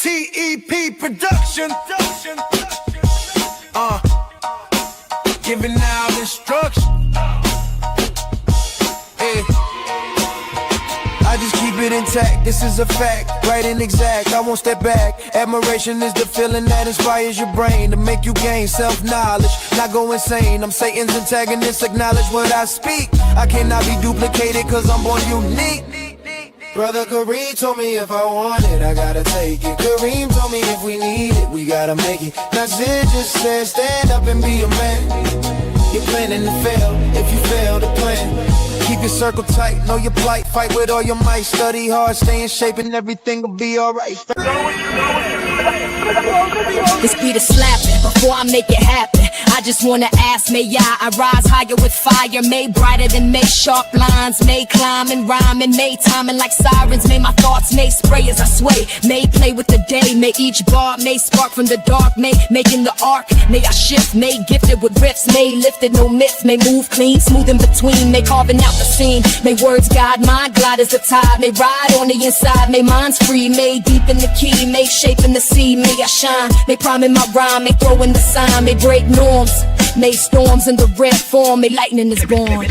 TEP production. Giving out instruction. I just keep it intact, this is a fact, right and exact, I won't step back. Admiration is the feeling that inspires your brain to make you gain self-knowledge, not go insane. I'm Satan's antagonist, acknowledge what I speak. I cannot be duplicated cause I'm born unique. Brother Kareem told me if I want it, I gotta take it. Kareem told me if we need it, we gotta make it. Nasir just said stand up and be a man. You're planning to fail if you fail to plan. Keep your circle tight, know your plight, fight with all your might. Study hard, stay in shape and everything will be alright. This beat is slapping, before I make it happen I just wanna ask, may I rise higher with fire, may brighter than may sharp lines, may climb and rhyme and may timing like sirens, may my thoughts may spray as I sway, may play with the day, may each bar may spark from the dark, may making the arc, may I shift, may gifted with riffs, may lifted no myth, may move clean, smooth in between, may carving out the scene, may words guide my glide as the tide, may ride on the inside, may minds free, may deep in the key, may shape in the sea, may I shine, may prime in my rhyme, may throw in the sign, may break norms, may storms in the red form, may lightning is born.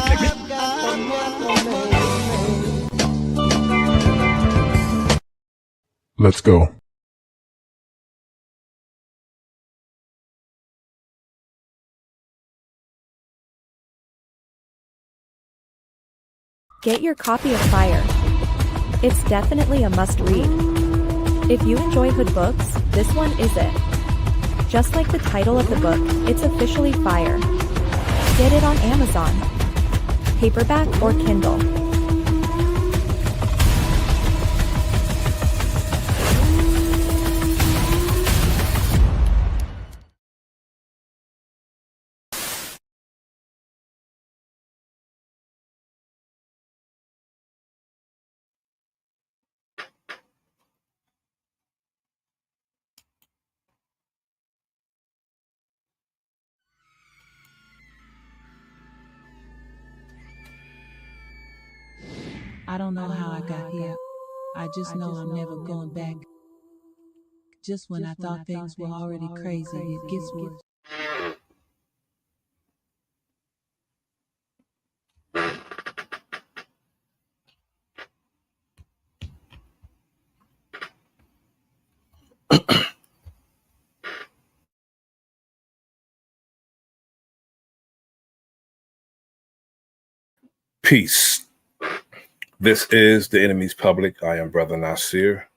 Let's go. Get your copy of Fire. It's definitely a must-read. If you enjoy hood books, this one is it. Just like the title of the book, it's officially Fire. Get it on Amazon, paperback or Kindle. I don't know how I got here. I just know I'm never going back. Just when I thought things were already crazy, it gets worse. Peace. This is The Enemy's Public. I am Bro.Nasir.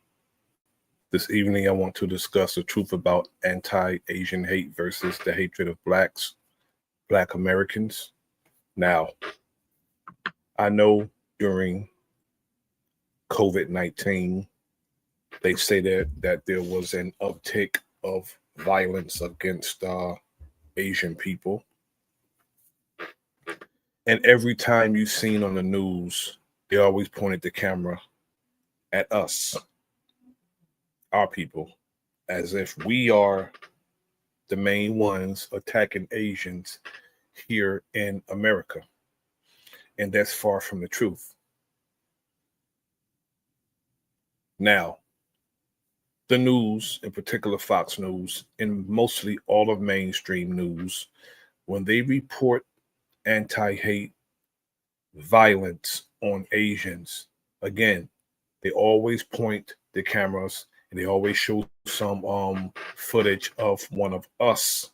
This evening, I want to discuss the truth about anti-Asian hate versus the hatred of Black Americans. Now, I know during COVID-19, they say that there was an uptick of violence against Asian people. And every time you've seen on the news, they always pointed the camera at us, our people, as if we are the main ones attacking Asians here in America. And that's far from the truth. Now, the news, in particular Fox News, and mostly all of mainstream news, when they report anti-hate violence on Asians, again, they always point the cameras and they always show some footage of one of us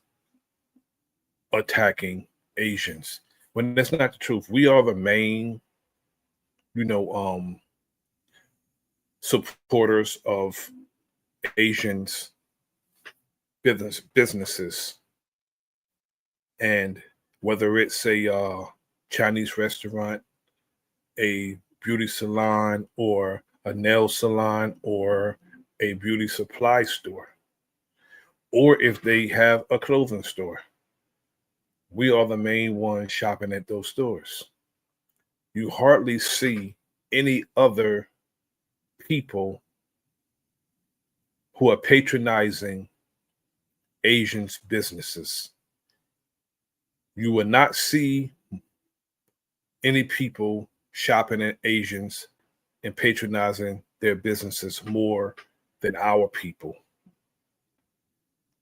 attacking Asians, when that's not the truth. We are the main, supporters of Asians businesses, and whether it's a Chinese restaurant, a beauty salon, or a nail salon, or a beauty supply store, or if they have a clothing store, we are the main ones shopping at those stores. You hardly see any other people who are patronizing Asians' businesses. You will not see any people shopping at Asians and patronizing their businesses more than our people.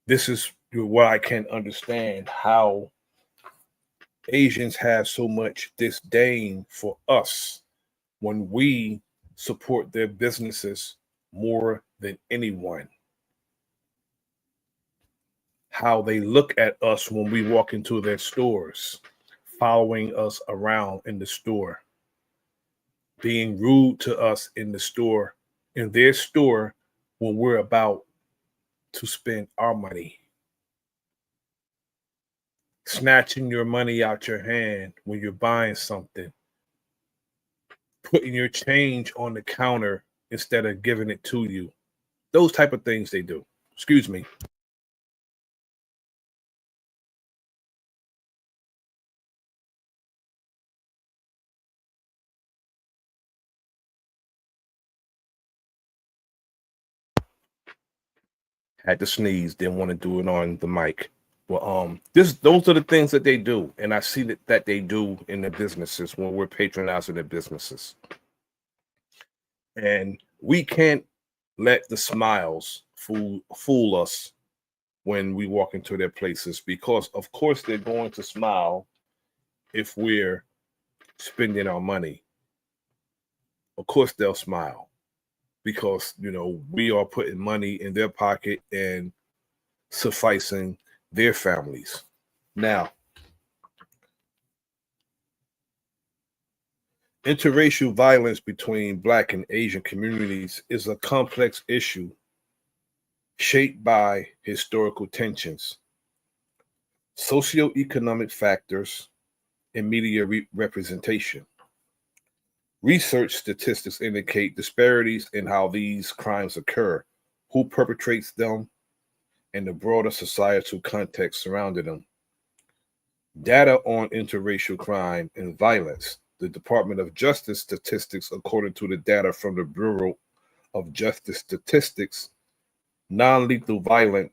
This is what I can understand, how Asians have so much disdain for us when we support their businesses more than anyone. How they look at us when we walk into their stores, following us around in the store, being rude to us in the store, in their store, when we're about to spend our money. Snatching your money out your hand when you're buying something, putting your change on the counter instead of giving it to you. Those type of things they do. Excuse me. Had to sneeze, didn't want to do it on the mic. Well, those are the things that they do, and I see that they do in their businesses when we're patronizing their businesses. And we can't let the smiles fool us when we walk into their places, because of course they're going to smile if we're spending our money. Of course they'll smile because we are putting money in their pocket and sufficing their families. Now, interracial violence between Black and Asian communities is a complex issue shaped by historical tensions, socioeconomic factors, and media representation. Research statistics indicate disparities in how these crimes occur, who perpetrates them, and the broader societal context surrounding them. Data on interracial crime and violence. The Department of Justice statistics, according to the data from the Bureau of Justice Statistics, non-lethal violent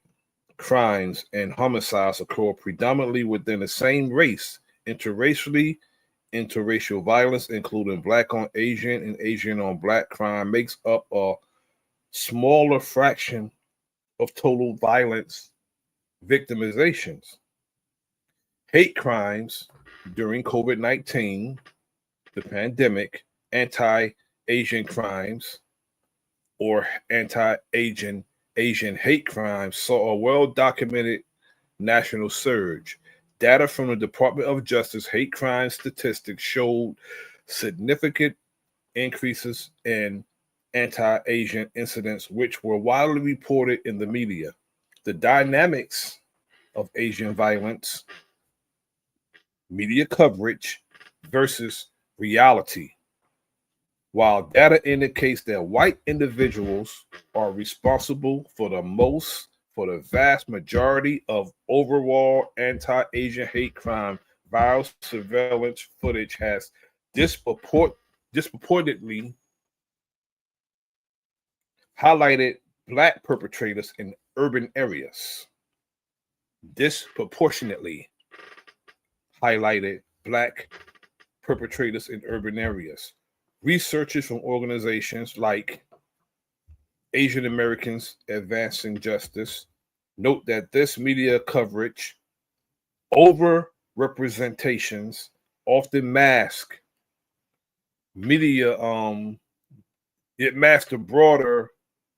crimes and homicides occur predominantly within the same race. Interracial violence, including Black on Asian and Asian on Black crime, makes up a smaller fraction of total violence victimizations. Hate crimes during COVID-19, the pandemic, anti-Asian crimes, or anti-Asian hate crimes saw a well-documented national surge. Data from the Department of Justice hate crime statistics showed significant increases in anti-Asian incidents, which were widely reported in the media. The dynamics of Asian violence, media coverage versus reality. While data indicates that white individuals are responsible for the vast majority of overall anti-Asian hate crime, viral surveillance footage has disproportionately highlighted Black perpetrators in urban areas. Disproportionately highlighted Black perpetrators in urban areas. Researchers from organizations like Asian Americans Advancing Justice note that this media coverage over representations often mask it masks the broader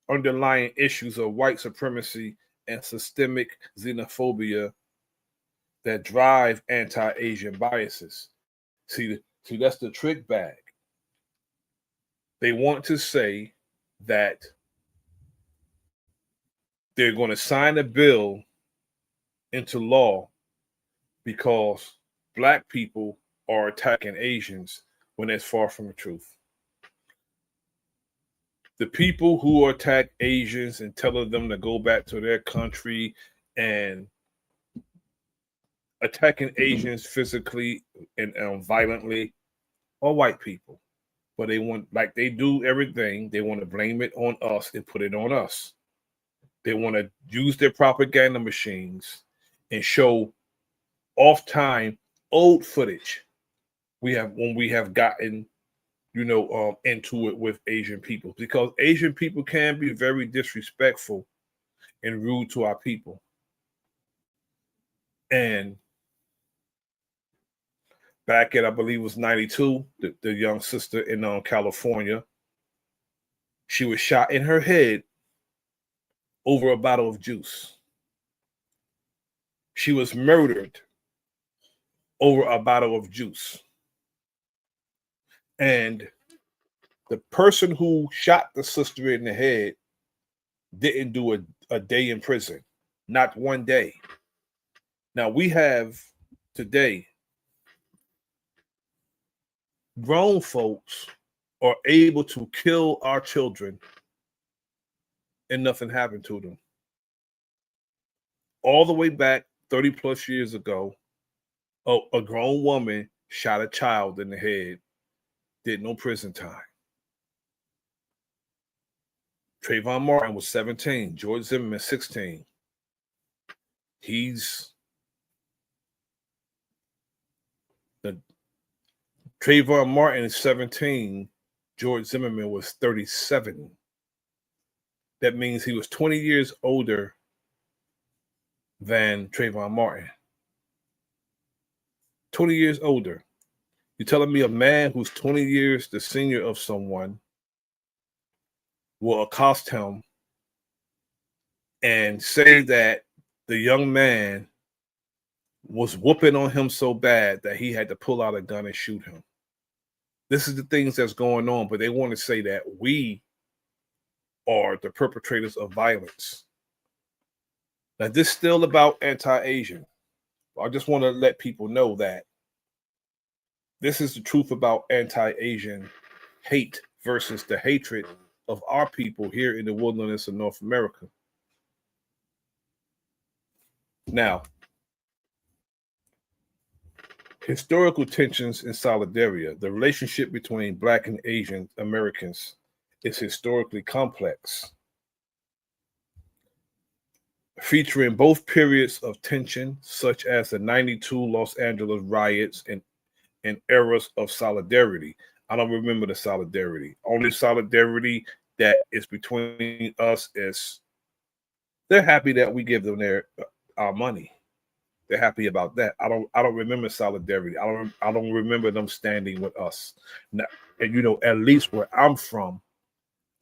underlying issues of white supremacy and systemic xenophobia that drive anti-Asian biases. See, that's the trick bag. They want to say that they're going to sign a bill into law because Black people are attacking Asians when that's far from the truth. The people who attack Asians and telling them to go back to their country and attacking Asians physically and violently are white people. But they want, like they do everything, they want to blame it on us and put it on us. They want to use their propaganda machines and show off time old footage we have gotten into it with Asian people, because Asian people can be very disrespectful and rude to our people. And back at, I believe it was 92, the young sister in California, she was shot in her head over a bottle of juice. She was murdered over a bottle of juice. And the person who shot the sister in the head didn't do a day in prison, not one day. Now we have today grown folks are able to kill our children and nothing happened to them. All the way back 30 plus years ago, a grown woman shot a child in the head, did no prison time. Trayvon Martin was 17, George Zimmerman 16. Trayvon Martin is 17, George Zimmerman was 37. That means he was 20 years older than Trayvon Martin. 20 years older. You're telling me a man who's 20 years the senior of someone will accost him and say that the young man was whooping on him so bad that he had to pull out a gun and shoot him. This is the things that's going on, but they want to say that we are the perpetrators of violence. Now, this is still about anti-Asian. I just want to let people know that this is the truth about anti-Asian hate versus the hatred of our people here in the wilderness of North America. Now, historical tensions in Solidaria, the relationship between Black and Asian Americans is historically complex, featuring both periods of tension, such as the 92 Los Angeles riots and eras of solidarity. I don't remember the solidarity. Only solidarity that is between us is they're happy that we give them our money. They're happy about that. I don't remember solidarity. I don't remember them standing with us. Now, and at least where I'm from,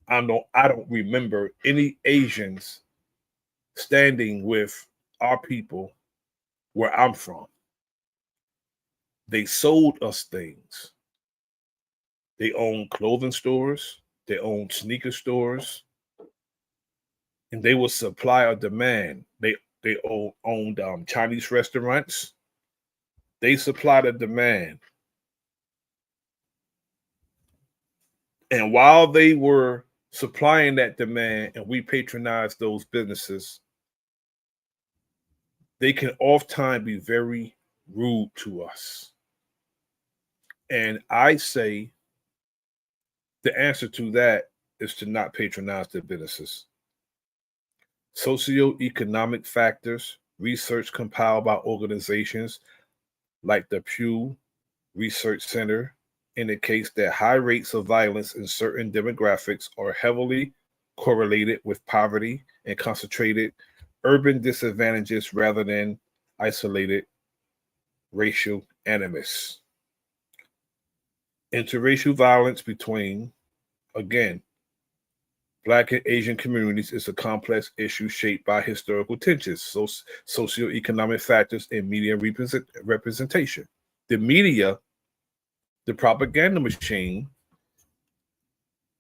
I don't remember any Asians standing with our people where I'm from. They sold us things. They owned clothing stores. They owned sneaker stores. And they would supply or demand. They owned Chinese restaurants. They supplied a demand. And while they were supplying that demand and we patronized those businesses, they can oftentimes be very rude to us. And I say the answer to that is to not patronize their businesses. Socioeconomic factors, research compiled by organizations like the Pew Research Center indicates that high rates of violence in certain demographics are heavily correlated with poverty and concentrated urban disadvantages rather than isolated racial animus. Interracial violence between, again, Black and Asian communities is a complex issue shaped by historical tensions, socioeconomic factors, and media representation. The media, the propaganda machine,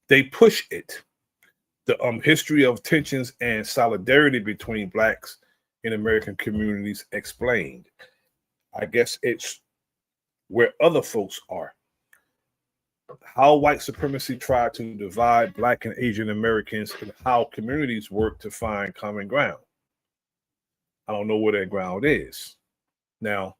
they push it. The history of tensions and solidarity between Blacks in American communities explained. I guess it's where other folks are. How white supremacy tried to divide Black and Asian Americans and how communities work to find common ground. I don't know where that ground is. Now,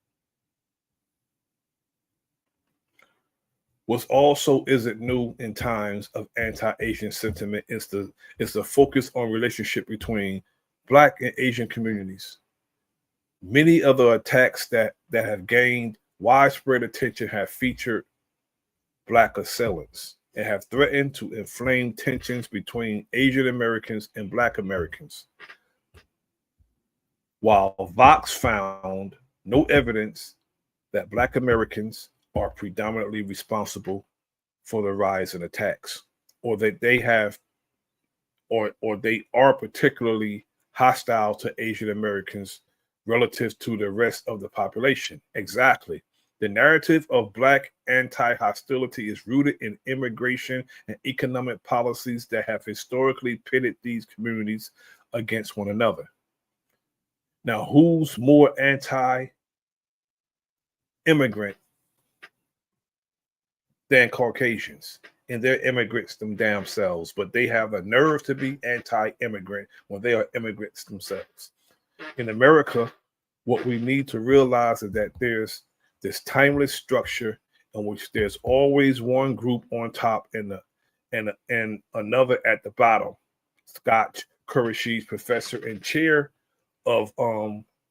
what also isn't new in times of anti-Asian sentiment is the focus on relationship between Black and Asian communities. Many other attacks that have gained widespread attention have featured Black assailants and have threatened to inflame tensions between Asian Americans and Black Americans. While Vox found no evidence that Black Americans are predominantly responsible for the rise in attacks, or that they have, or they are particularly hostile to Asian Americans relative to the rest of the population. Exactly. The narrative of Black anti-hostility is rooted in immigration and economic policies that have historically pitted these communities against one another. Now, who's more anti-immigrant than Caucasians? And they're immigrants them damn selves, but they have a nerve to be anti-immigrant when they are immigrants themselves. In America, what we need to realize is that there's this timeless structure in which there's always one group on top and another at the bottom. Scott Qureshi, professor and chair of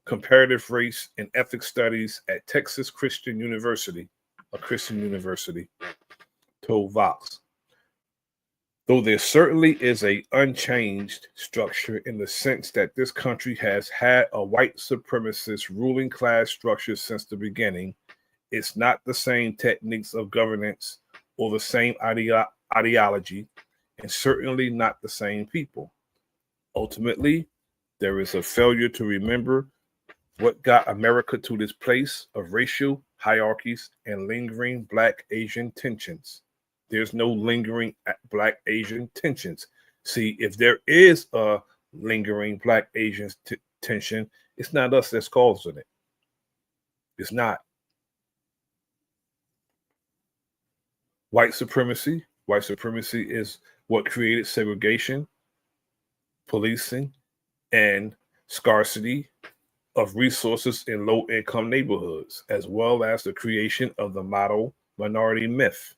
comparative race and ethics studies at Texas Christian University, a Christian university, told Vox. Though there certainly is a unchanged structure in the sense that this country has had a white supremacist ruling class structure since the beginning, it's not the same techniques of governance or the same ideology, and certainly not the same people. Ultimately, there is a failure to remember what got America to this place of racial hierarchies and lingering Black-Asian tensions. There's no lingering Black-Asian tensions. See, if there is a lingering Black-Asian tension, it's not us that's causing it. It's not. White supremacy is what created segregation, policing, and scarcity of resources in low-income neighborhoods, as well as the creation of the model minority myth,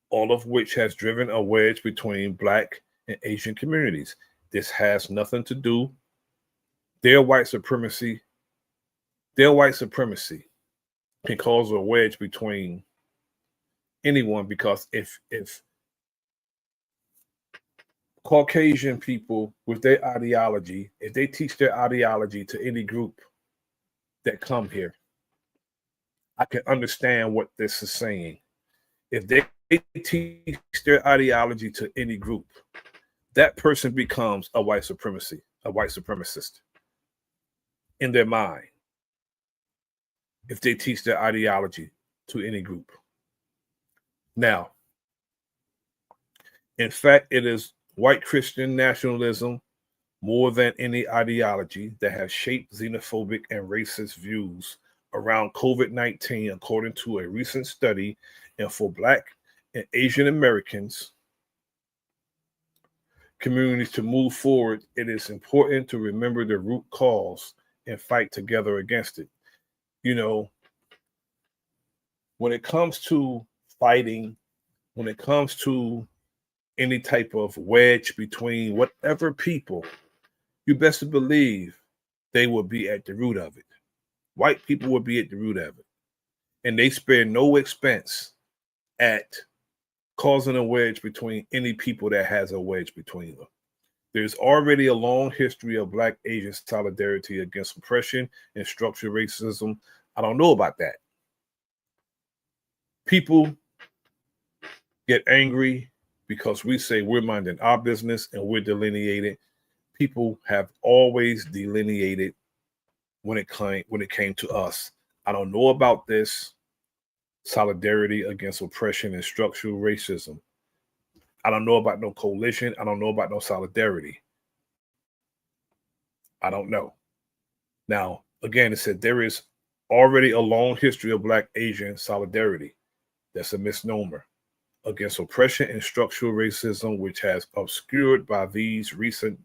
all of which has driven a wedge between Black and Asian communities. This has nothing to do, their white supremacy can cause a wedge between anyone, because if Caucasian people with their ideology, if they teach their ideology to any group that come here, I can understand what this is saying. If they teach their ideology to any group, that person becomes a white supremacist in their mind. If they teach their ideology to any group. Now, in fact, it is white Christian nationalism more than any ideology that has shaped xenophobic and racist views around COVID-19, according to a recent study. And for Black and Asian Americans communities to move forward, it is important to remember the root cause and fight together against it. You know, when it comes to fighting, when it comes to any type of wedge between whatever people, you best believe they will be at the root of it. White people will be at the root of it. And they spare no expense at causing a wedge between any people that has a wedge between them. There's already a long history of Black Asian solidarity against oppression and structural racism. I don't know about that. People get angry because we say we're minding our business and we're delineated. People have always delineated when it came to us. I don't know about this solidarity against oppression and structural racism. I don't know about no coalition. I don't know about no solidarity. I don't know. Now, again, it said there is already a long history of Black Asian solidarity. That's a misnomer against oppression and structural racism, which has obscured by these recent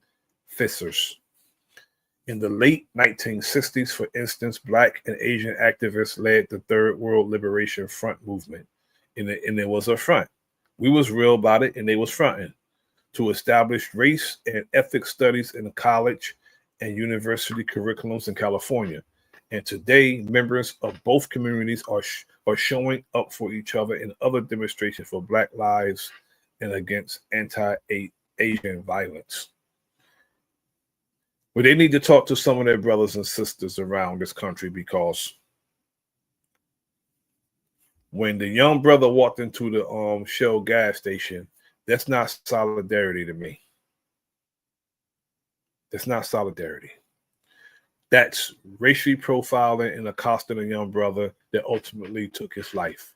fissures. In the late 1960s, for instance, Black and Asian activists led the Third World Liberation Front movement. And it was a front. We was real about it, and they was fronting to establish race and ethics studies in college and university curriculums in California. And today, members of both communities are showing up for each other in other demonstrations for Black lives and against anti-Asian violence. But they need to talk to some of their brothers and sisters around this country, because when the young brother walked into the Shell gas station, that's not solidarity to me. That's not solidarity. That's racially profiling and accosting a young brother that ultimately took his life.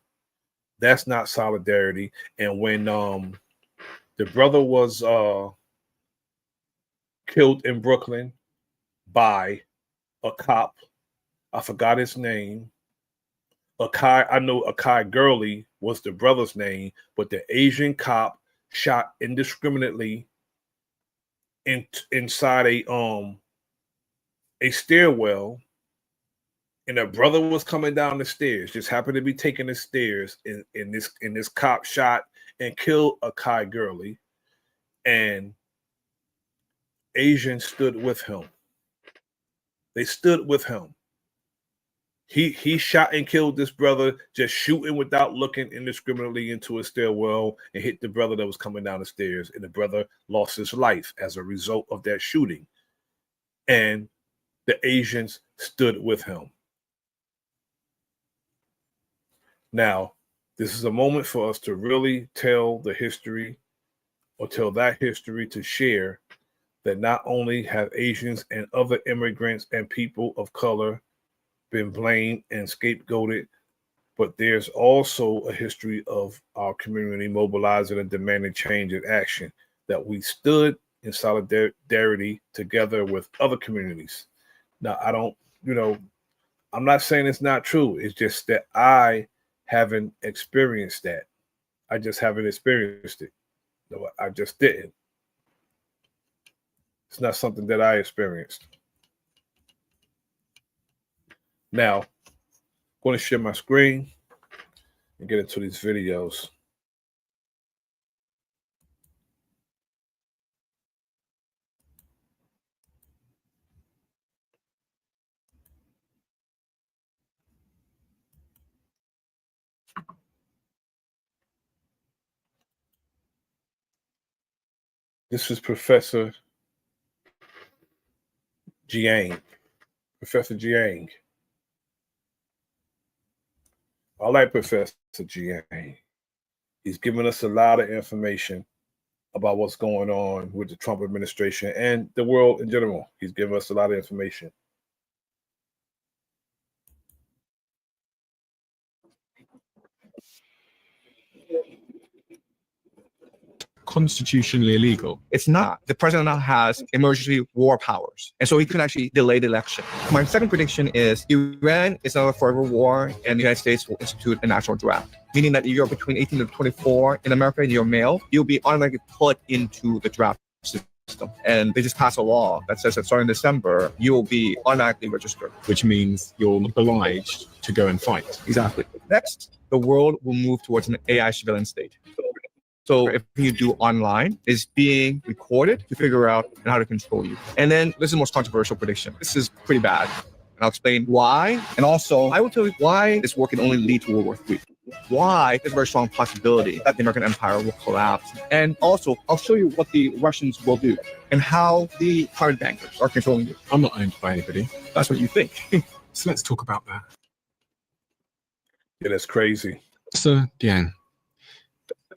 That's not solidarity. And when the brother was killed in Brooklyn by a cop, I forgot his name. I know Akai Gurley was the brother's name, but the Asian cop shot indiscriminately inside a stairwell, and a brother was coming down the stairs, just happened to be taking the stairs, and this cop shot and killed Akai Gurley, and Asians stood with him. They stood with him. He shot and killed this brother, just shooting without looking indiscriminately into a stairwell, and hit the brother that was coming down the stairs, and the brother lost his life as a result of that shooting. And the Asians stood with him. Now, this is a moment for us to really tell the history, or tell that history, to share that not only have Asians and other immigrants and people of color been blamed and scapegoated, but there's also a history of our community mobilizing and demanding change and action, that we stood in solidarity together with other communities. Now, I'm not saying it's not true. It's just that I haven't experienced that. I just haven't experienced it. No, I just didn't. It's not something that I experienced. Now, I'm going to share my screen and get into these videos. This is Professor Jiang. Professor Jiang. I like Professor Jiang. He's given us a lot of information about what's going on with the Trump administration and the world in general. He's given us a lot of information. Constitutionally illegal. It's not. The president now has emergency war powers, and so he can actually delay the election. My second prediction is Iran is not a forever war, and the United States will institute a national draft, meaning that if you're between 18 to 24 in America and you're male, you'll be automatically put into the draft system. And they just passed a law that says that starting December, you will be automatically registered. Which means you're obliged to go and fight. Exactly. Next, the world will move towards an AI surveillance state. So if you do online, it's being recorded to figure out how to control you. And then this is the most controversial prediction. This is pretty bad. And I'll explain why. And also, I will tell you why this war can only lead to World War III. Why there's a very strong possibility that the American empire will collapse. And also, I'll show you what the Russians will do and how the private bankers are controlling you. I'm not owned by anybody. That's what you think. So let's talk about that. Yeah, that's crazy. So, Diane,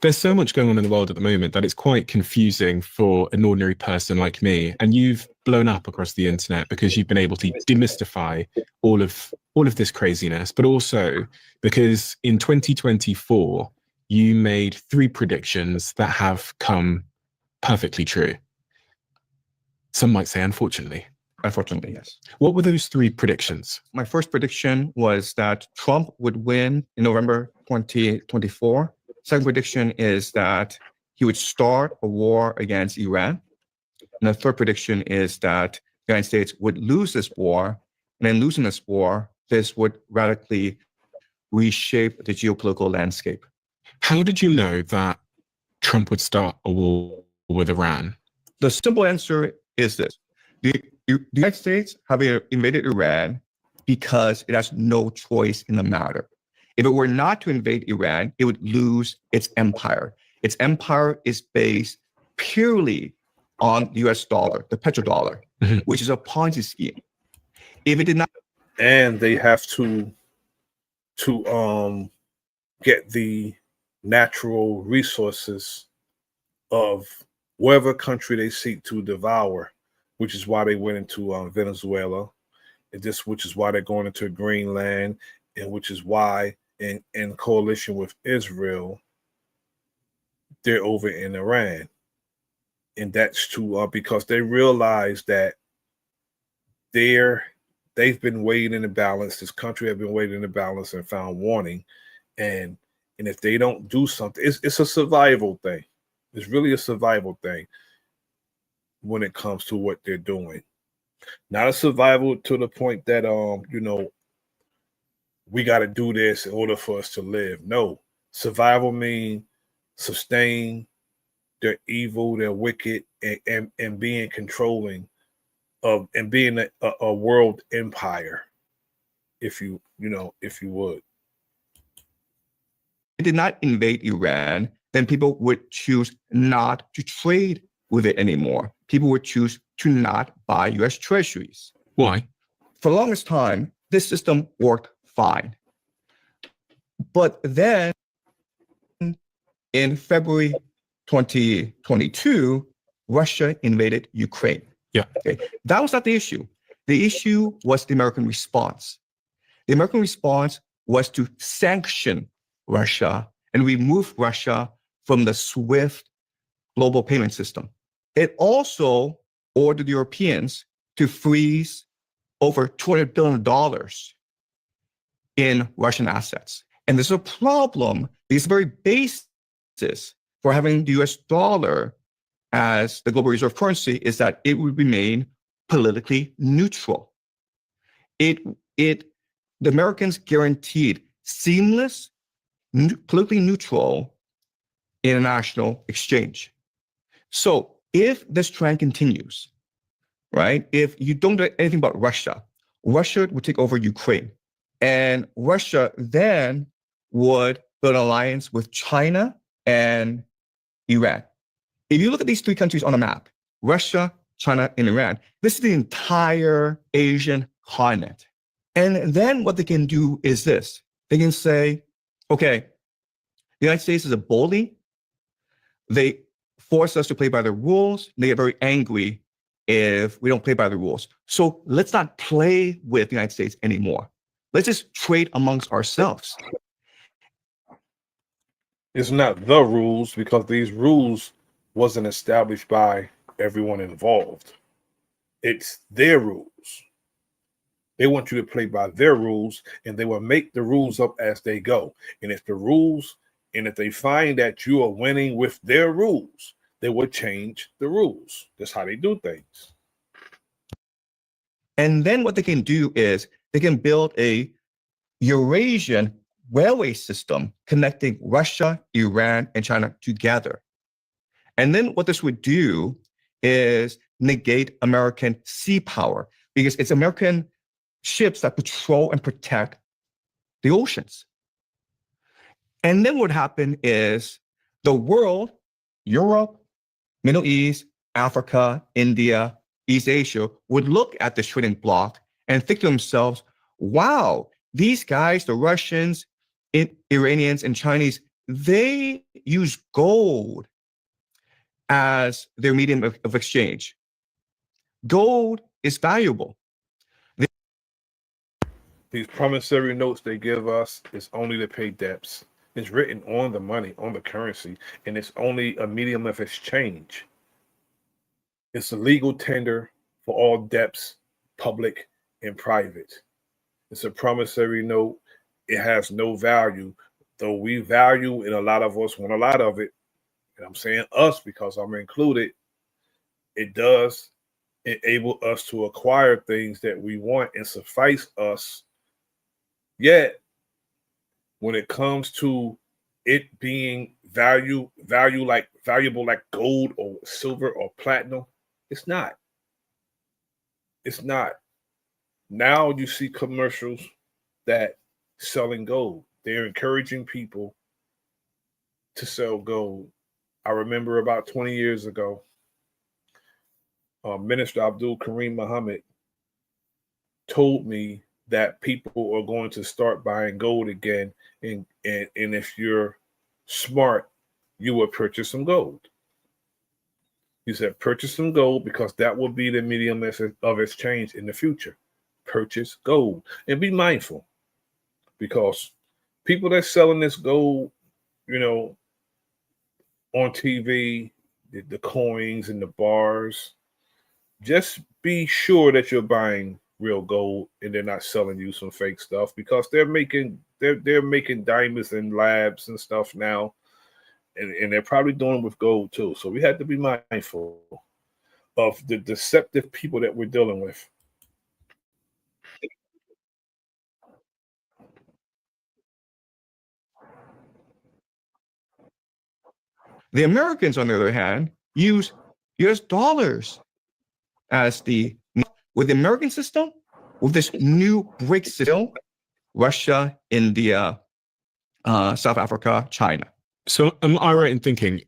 there's so much going on in the world at the moment that it's quite confusing for an ordinary person like me. And you've blown up across the internet because you've been able to demystify all of this craziness, but also because in 2024, you made 3 predictions that have come perfectly true. Some might say, unfortunately. Unfortunately, yes. What were those 3 predictions? My first prediction was that Trump would win in November 2024. Second prediction is that he would start a war against Iran. And the third prediction is that the United States would lose this war. And in losing this war, this would radically reshape the geopolitical landscape. How did you know that Trump would start a war with Iran? The simple answer is this. The United States, having invaded Iran, because it has no choice in the matter. If it were not to invade Iran, it would lose its empire. Its empire is based purely on the US dollar, the petrodollar, which is a Ponzi scheme. If it did not, and they have to get the natural resources of whatever country they seek to devour, which is why they went into Venezuela, which is why they're going into Greenland, and which is why in coalition with Israel, they're over in Iran, and that's to because they realize that they've been weighed in the balance. This country have been weighed in the balance and found wanting, and if they don't do something, it's a survival thing. It's really a survival thing when it comes to what they're doing. Not a survival to the point that we got to do this in order for us to live. No, survival means sustain. They're evil. They're wicked, and being controlling of and being a world empire, if you would. it did not invade Iran, then people would choose not to trade with it anymore. People would choose to not buy US treasuries. Why? For the longest time, this system worked fine. But then in February 2022, Russia invaded Ukraine. Yeah. Okay. That was not the issue. The issue was the American response. The American response was to sanction Russia and remove Russia from the SWIFT global payment system. It also ordered Europeans to freeze over $200 billion in Russian assets. And there's a problem. This very basis for having the US dollar as the global reserve currency is that it would remain politically neutral. The Americans guaranteed seamless, politically neutral international exchange. So if this trend continues, right, if you don't do anything about Russia, Russia would take over Ukraine. And Russia then would build an alliance with China and Iran. If you look at these three countries on a map, Russia, China, and Iran, this is the entire Asian continent. And then what they can do is this. They can say, okay, the United States is a bully. They force us to play by the rules. They get very angry if we don't play by the rules. So let's not play with the United States anymore. Let's just trade amongst ourselves. It's not the rules because these rules wasn't established by everyone involved. It's their rules. They want you to play by their rules, and they will make the rules up as they go. And if they find that you are winning with their rules, they will change the rules. That's how they do things. And then what they can do is they can build a Eurasian railway system connecting Russia, Iran, and China together. And then what this would do is negate American sea power because it's American ships that patrol and protect the oceans. And then what happened is the world, Europe, Middle East, Africa, India, East Asia, would look at this trading bloc and think to themselves, wow, these guys, the Russians, Iranians, and Chinese, they use gold as their medium of exchange. Gold is valuable. These promissory notes they give us is only to pay debts. It's written on the money, on the currency, and it's only a medium of exchange. It's a legal tender for all debts, public and private. It's a promissory note. It has no value, though we value, and a lot of us want a lot of it. And I'm saying us because I'm included. It does enable us to acquire things that we want and suffice us. Yet, when it comes to it being valuable like gold or silver or platinum, it's not. It's not. Now you see commercials that selling gold. They're encouraging people to sell gold. I remember about 20 years ago, Minister Abdul Kareem Muhammad told me that people are going to start buying gold again, and if you're smart, you will purchase some gold. He said, purchase some gold because that will be the medium of exchange in the future. Purchase gold and be mindful because people that's selling this gold, you know, on TV, the coins and the bars, just be sure that you're buying real gold and they're not selling you some fake stuff because they're making diamonds in labs and stuff now, and they're probably doing it with gold too. So we have to be mindful of the deceptive people that we're dealing with. The Americans, on the other hand, use US dollars as the with the American system, with this new BRICS system, Russia, India, South Africa, China. So am I right in thinking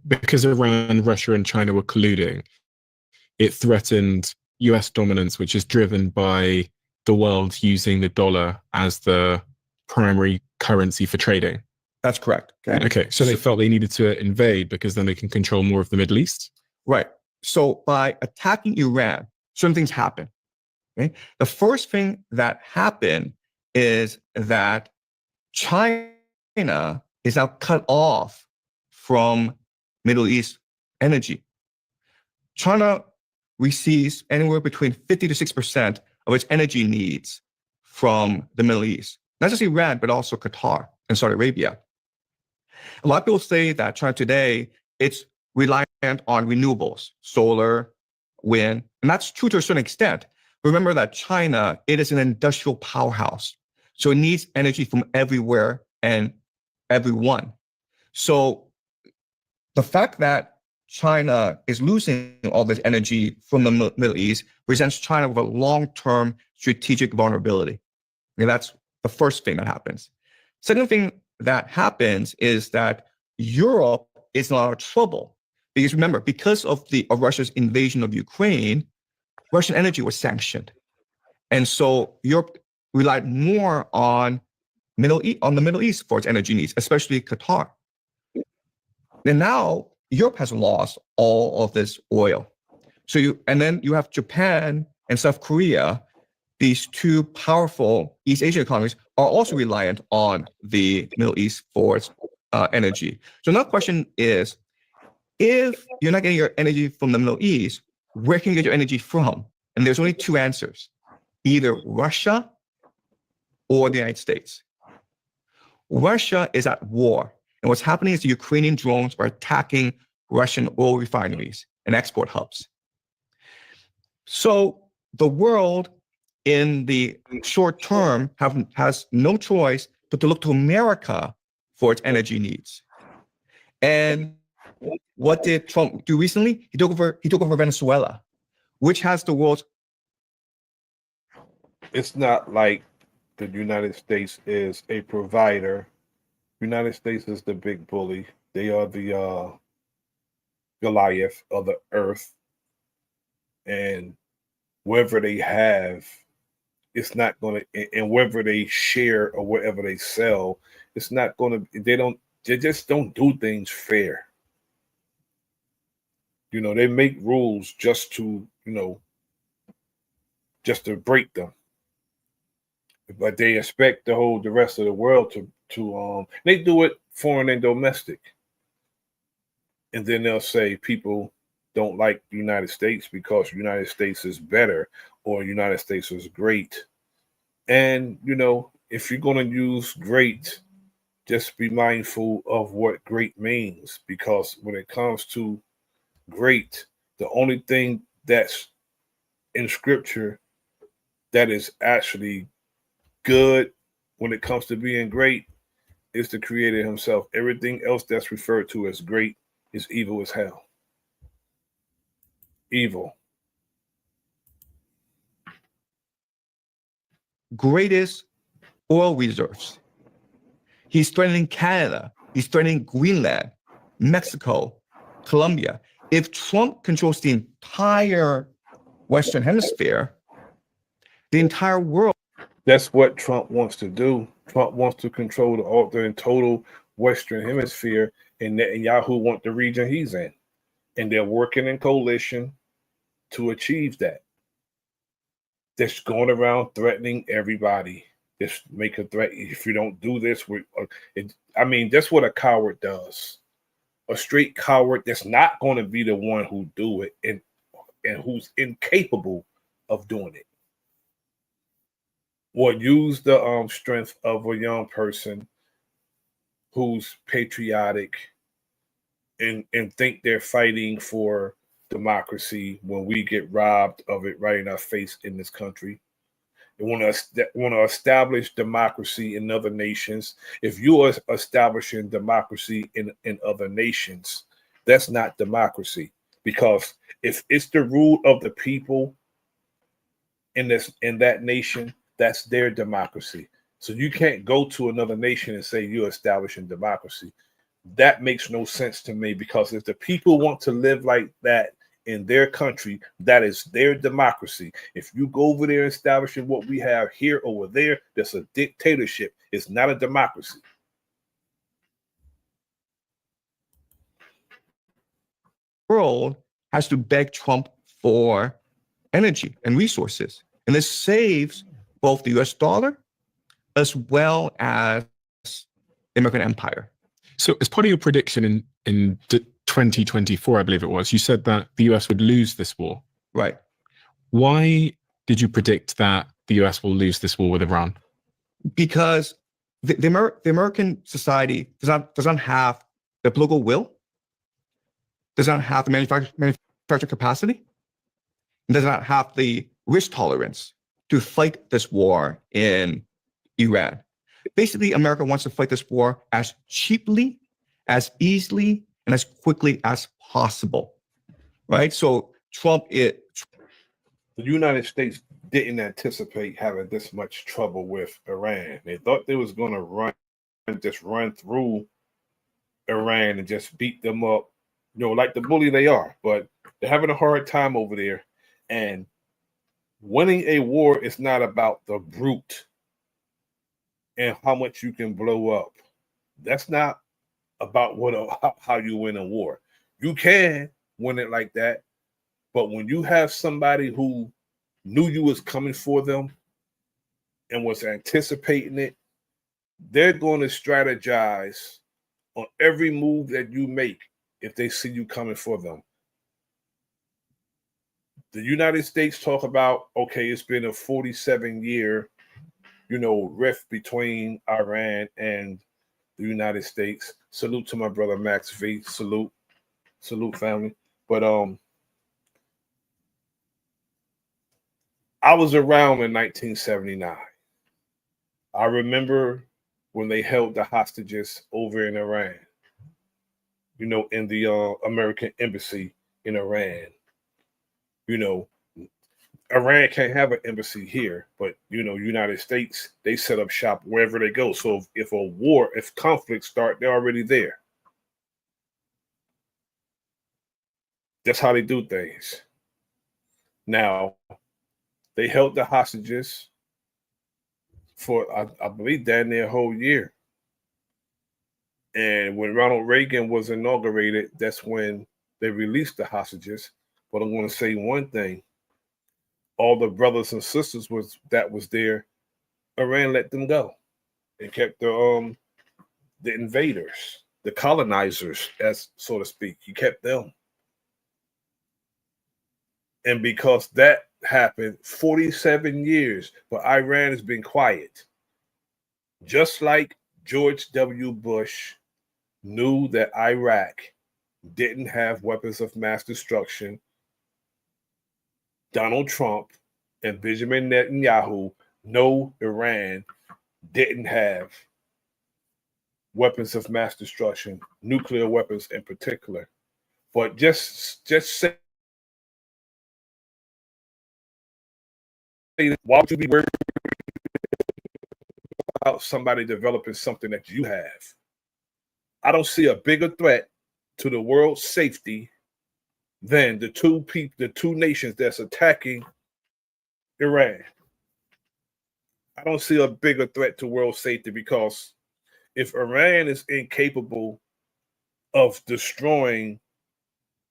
because Iran, Russia, and China were colluding, it threatened US dominance, which is driven by the world using the dollar as the primary currency for trading? That's correct. Okay, so they felt they needed to invade because then they can control more of the Middle East? Right. So by attacking Iran, certain things happen. Okay? The first thing that happened is that China is now cut off from Middle East energy. China receives anywhere between 50 to 6% of its energy needs from the Middle East, not just Iran, but also Qatar and Saudi Arabia. A lot of people say that China today, it's reliant on renewables, solar, wind, and that's true to a certain extent. Remember that China, it is an industrial powerhouse. So it needs energy from everywhere and everyone. So the fact that China is losing all this energy from the Middle East presents China with a long-term strategic vulnerability. And that's the first thing that happens. Second thing that happens is that Europe is in a lot of trouble. Because remember, because of Russia's invasion of Ukraine, Russian energy was sanctioned. And so Europe relied more on the Middle East for its energy needs, especially Qatar. And now Europe has lost all of this oil. Then you have Japan and South Korea. These two powerful East Asian economies are also reliant on the Middle East for its energy. So now the question is, if you're not getting your energy from the Middle East, where can you get your energy from? And there's only two answers, either Russia or the United States. Russia is at war. And what's happening is the Ukrainian drones are attacking Russian oil refineries and export hubs. So the world in the short term has no choice but to look to America for its energy needs. And what did Trump do recently? He took over Venezuela, which has the world's. It's not like the United States is a provider. United States is the big bully. They are the Goliath of the earth. And whatever they have, it's not going to, and whether they share or whatever they sell, it's not going to, they just don't do things fair. They make rules just to, just to break them. But they expect the rest of the world to they do it foreign and domestic. And then they'll say people don't like the United States because the United States is better or the United States is great. And, if you're going to use great, just be mindful of what great means, because when it comes to great, the only thing that's in scripture that is actually good when it comes to being great is the creator himself. Everything else that's referred to as great is evil as hell. Evil. greatest oil reserves. He's threatening Canada. He's threatening Greenland, Mexico, Colombia. If Trump controls the entire Western Hemisphere, the entire world. That's what Trump wants to do. Trump wants to control the total Western Hemisphere, and Netanyahu want the region he's in. And they're working in coalition to achieve that. They're going around threatening everybody. Just make a threat. If you don't do this, that's what a coward does. A straight coward that's not going to be the one who do it and who's incapable of doing it. Or use the strength of a young person who's patriotic and think they're fighting for democracy when we get robbed of it right in our face in this country. They want to establish democracy in other nations. If you are establishing democracy in other nations, that's not democracy. Because if it's the rule of the people in that nation, that's their democracy. So you can't go to another nation and say you're establishing democracy. That makes no sense to me, because if the people want to live like that in their country, that is their democracy. If you go over there establishing what we have here over there, that's a dictatorship. It's not a democracy. The world has to beg Trump for energy and resources. And this saves both the US dollar as well as the American empire. So as part of your prediction in 2024, I believe it was, you said that the US would lose this war. Right. Why did you predict that the US will lose this war with Iran? Because the American society does not have the political will, does not have the manufacturing capacity, and does not have the risk tolerance to fight this war in Iran. Basically, America wants to fight this war as cheaply, as easily, and as quickly as possible, right? So the United States didn't anticipate having this much trouble with Iran. They thought they was going to run through Iran and just beat them up, like the bully they are. But they're having a hard time over there. And winning a war is not about the brute and how much you can blow up. That's not about how you win a war. You can win it like that, but when you have somebody who knew you was coming for them and was anticipating it, they're going to strategize on every move that you make if they see you coming for them. The United States talk about, okay, it's been a 47-year, rift between Iran and the United States. Salute to my brother Max V. Salute family. But I was around in 1979. I remember when they held the hostages over in Iran, in the American embassy in Iran. Iran can't have an embassy here, but United States, they set up shop wherever they go. So if conflicts start, they're already there. That's how they do things. Now, they held the hostages for, I believe, damn near a whole year. And when Ronald Reagan was inaugurated, that's when they released the hostages. But I'm going to say one thing. All the brothers and sisters that was there, Iran let them go and kept the invaders, the colonizers, as so to speak. He kept them. And because that happened 47 years, but Iran has been quiet. Just like George W. Bush knew that Iraq didn't have weapons of mass destruction, Donald Trump and Benjamin Netanyahu know Iran didn't have weapons of mass destruction, nuclear weapons in particular. But just say, why would you be worried about somebody developing something that you have. I don't see a bigger threat to the world's safety than the two nations that's attacking Iran. I don't see a bigger threat to world safety, because if Iran is incapable of destroying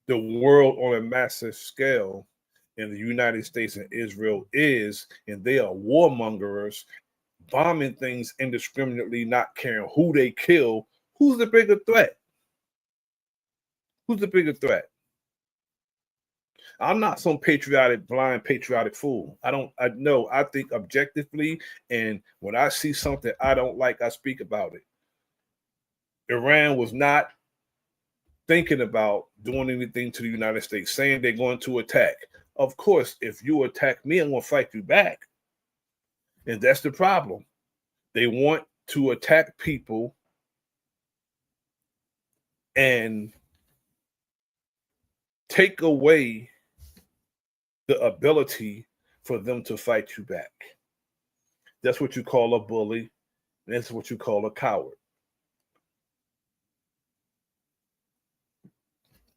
the world on a massive scale, and the United States and Israel is, and they are warmongers, bombing things indiscriminately, not caring who they kill, who's the bigger threat? Who's the bigger threat? I'm not some blind patriotic fool. I know, I think objectively, and when I see something I don't like, I speak about it. Iran was not thinking about doing anything to the United States, saying they're going to attack. Of course, if you attack me, I'm going to fight you back. And that's the problem. They want to attack people and take away the ability for them to fight you back. That's what you call a bully. That's what you call a coward.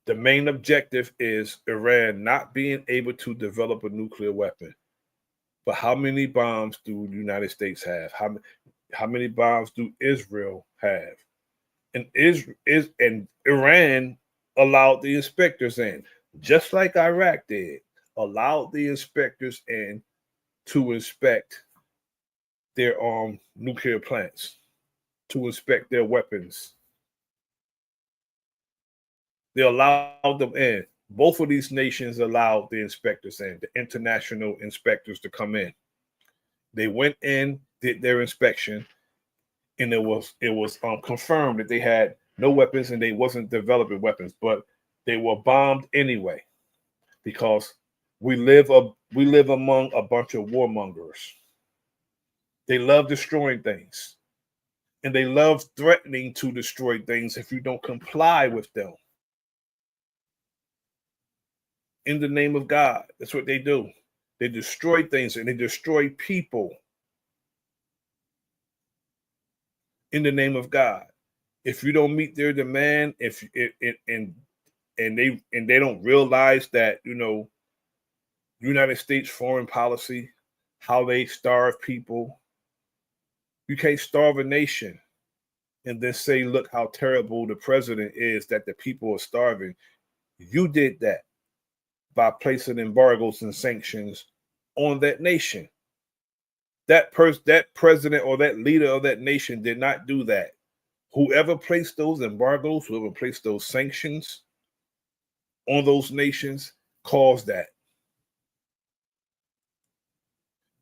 The main objective is Iran not being able to develop a nuclear weapon. But how many bombs do the United States have? How many bombs do Israel have? And Iran allowed the inspectors in, just like Iraq did, allowed the inspectors in to inspect their nuclear plants, to inspect their weapons. They allowed them in. Both of these nations allowed the inspectors in, the international inspectors to come in. They went in, did their inspection, and it was confirmed that they had no weapons and they wasn't developing weapons, but they were bombed anyway, because we live among a bunch of warmongers. They love destroying things, and they love threatening to destroy things if you don't comply with them. In the name of God, that's what they do. They destroy things and they destroy people in the name of God. If you don't meet their demand, and they don't realize that, United States foreign policy, how they starve people. You can't starve a nation and then say, look how terrible the president is that the people are starving. You did that by placing embargoes and sanctions on that nation. That president or that leader of that nation did not do that. Whoever placed those embargoes, whoever placed those sanctions on those nations caused that.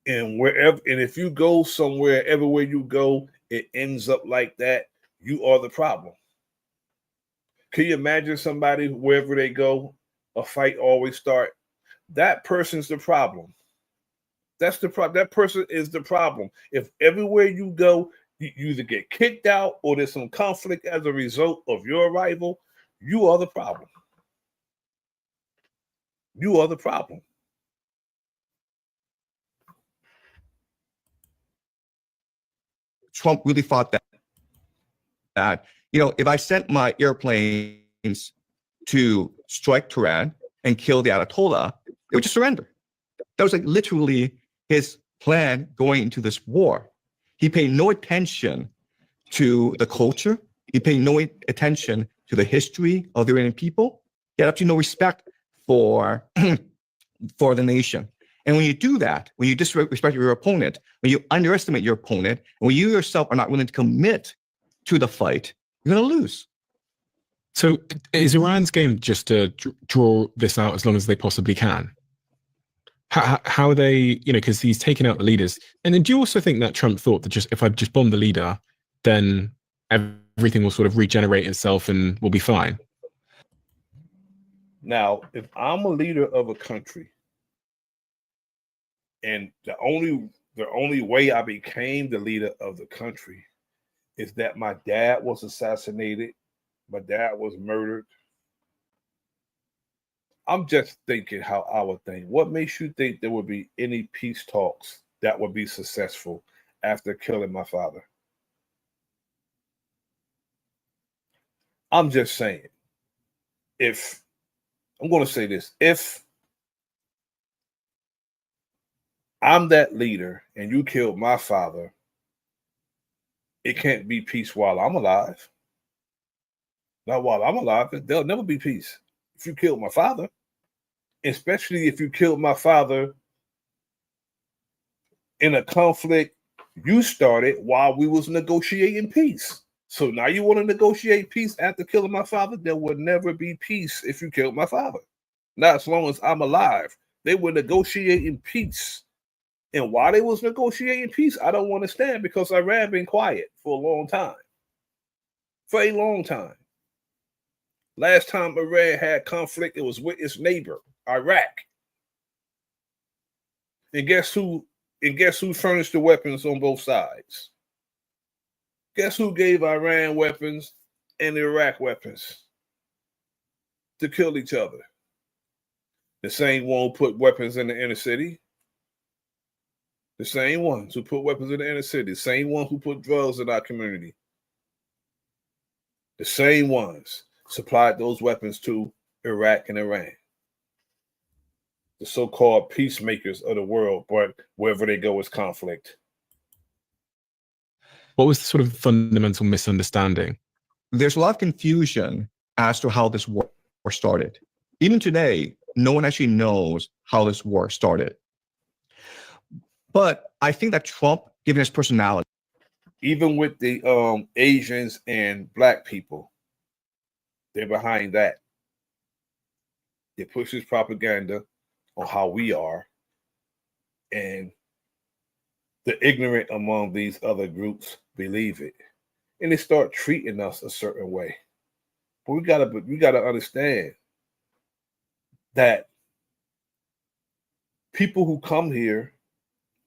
And if you go somewhere, everywhere you go, it ends up like that, you are the problem. Can you imagine somebody, wherever they go, a fight always start? That person's the problem. That's the problem. That person is the problem. If everywhere you go, you either get kicked out or there's some conflict as a result of your arrival, you are the problem. You are the problem. Trump really thought that if I sent my airplanes to strike Tehran and kill the Ayatollah, they would just surrender. That was like literally his plan going into this war. He paid no attention to the culture. He paid no attention to the history of the Iranian people. He had absolutely no respect for the nation. And when you do that, when you disrespect your opponent, when you underestimate your opponent, and when you yourself are not willing to commit to the fight, you're going to lose. So is Iran's game just to draw this out as long as they possibly can? How are they, because he's taken out the leaders. And then do you also think that Trump thought that if I just bomb the leader, then everything will sort of regenerate itself and we'll be fine? Now, if I'm a leader of a country, and the only way I became the leader of the country is that my dad was assassinated, my dad was murdered. I'm just thinking how I would think. What makes you think there would be any peace talks that would be successful after killing my father. I'm just saying, if I'm going to say this, if I'm that leader and you killed my father, it can't be peace while I'm alive. Not while I'm alive. There'll never be peace if you killed my father, especially if you killed my father in a conflict you started while we was negotiating peace. So now you want to negotiate peace after killing my father? There will never be peace if you killed my father. Not as long as I'm alive. They were negotiating peace. And while they was negotiating peace, I don't understand because Iran been quiet for a long time. For a long time. Last time Iran had conflict, it was with its neighbor, Iraq. And guess who? And guess who furnished the weapons on both sides? Guess who gave Iran weapons and Iraq weapons to kill each other? The same one who put weapons in the inner city. The same ones who put weapons in the inner city. The same one who put drugs in our community. The same ones supplied those weapons to Iraq and Iran. The so-called peacemakers of the world, but wherever they go is conflict. What was the sort of fundamental misunderstanding? There's a lot of confusion as to how this war started. Even today, no one actually knows how this war started. But I think that Trump, given his personality, even with the Asians and black people, they're behind that. They push this propaganda on how we are, and the ignorant among these other groups believe it, and they start treating us a certain way. But we gotta understand that people who come here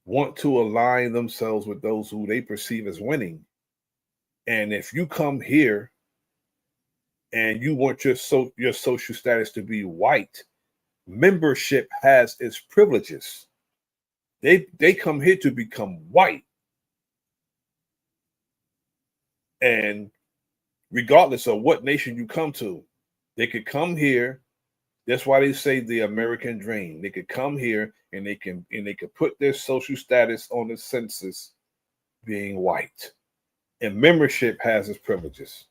want to align themselves with those who they perceive as winning. And if you come here and you want your social status to be white, membership has its privileges. They come here to become white. And regardless of what nation you come to, they could come here. That's why they say the American dream. They could come here and they could put their social status on the census being white. And membership has its privileges.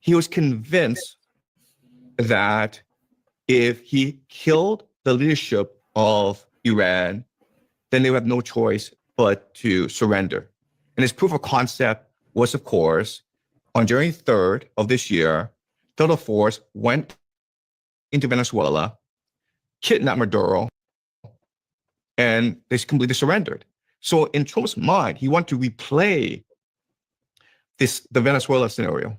he was convinced that if he killed the leadership of Iran, then they would have no choice but to surrender. And his proof of concept was, of course, on January 3rd of this year, Delta Force went into Venezuela, kidnapped Maduro, and they completely surrendered. So in Trump's mind, he wanted to replay the Venezuela scenario.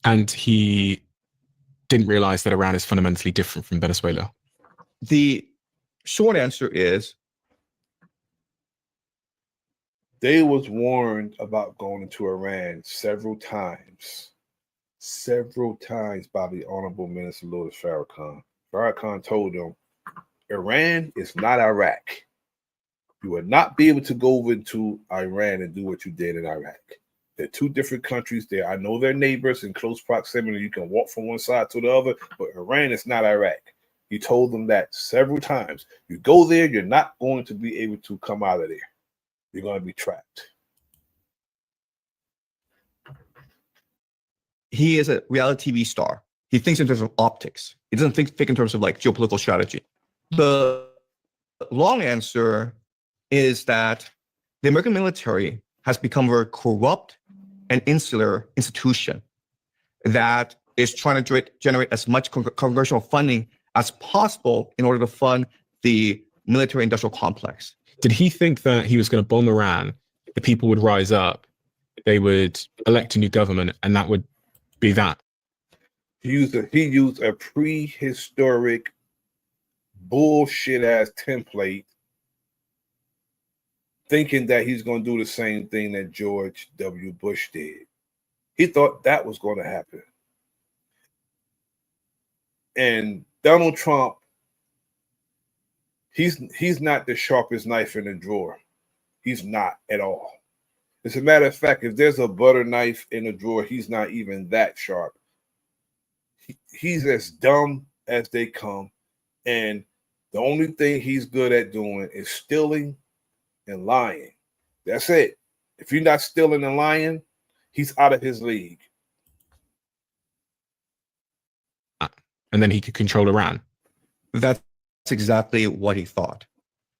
And he didn't realize that Iran is fundamentally different from Venezuela. The short answer is they was warned about going into Iran several times by the Honorable Minister Louis Farrakhan. Farrakhan told them, Iran is not Iraq. You will not be able to go over into Iran and do what you did in Iraq. They're two different countries there. I know they're neighbors in close proximity. You can walk from one side to the other, but Iran is not Iraq. He told them that several times. You go there, you're not going to be able to come out of there. You're going to be trapped. He is a reality TV star. He thinks in terms of optics. He doesn't think in terms of like geopolitical strategy. The long answer is that the American military has become a very corrupt and insular institution that is trying to generate as much congressional funding as possible in order to fund the military-industrial complex. Did he think that he was going to bomb Iran, the people would rise up, they would elect a new government, and that would be that? He used a prehistoric bullshit-ass template thinking that he's going to do the same thing that George W. Bush did. He thought that was going to happen. And Donald Trump, He's not the sharpest knife in the drawer. He's not at all. As a matter of fact, if there's a butter knife in the drawer, he's not even that sharp. He's as dumb as they come, and the only thing he's good at doing is stealing and lying. That's it. If you're not stealing and lying, he's out of his league. And then he could control Iran. That's exactly what he thought.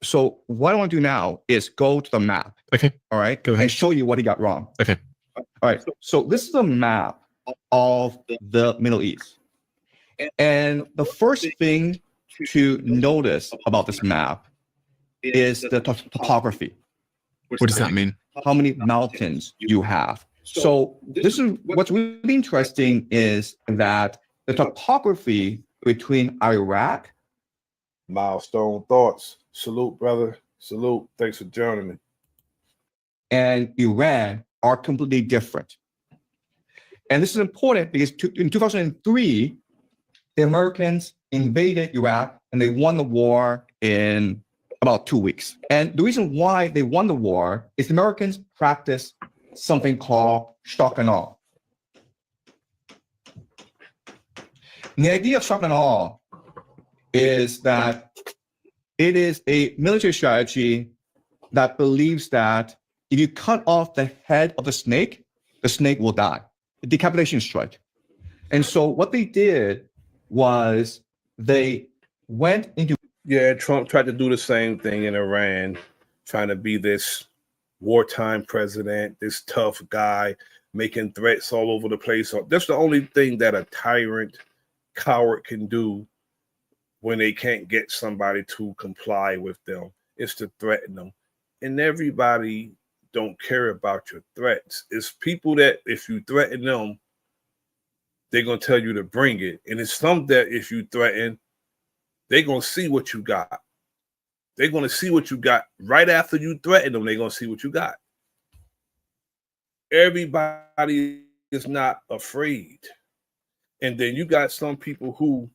So what I want to do now is go to the map. Okay. All right. Go ahead. And show you what he got wrong. Okay. All right. So this is a map of the Middle East. And the first thing to notice about this map is the topography. What does that mean? How many mountains you have. So this is what's really interesting is that the topography between Iraq. Milestone thoughts. Salute, brother. Salute. Thanks for joining me. And Iran are completely different. And this is important because in 2003, the Americans invaded Iraq and they won the war in about 2 weeks. And the reason why they won the war is the Americans practiced something called shock and awe. And the idea of shock and awe is that it is a military strategy that believes that if you cut off the head of the snake will die. A decapitation strike. And so what they did was they went into... Yeah, Trump tried to do the same thing in Iran, trying to be this wartime president, this tough guy, making threats all over the place. So that's the only thing that a tyrant coward can do when they can't get somebody to comply with them, is to threaten them. And everybody don't care about your threats. It's people that if you threaten them, they're going to tell you to bring it. And it's some that if you threaten, they're going to see what you got. They're going to see what you got right after you threaten them. They're going to see what you got. Everybody is not afraid. And then you got some people who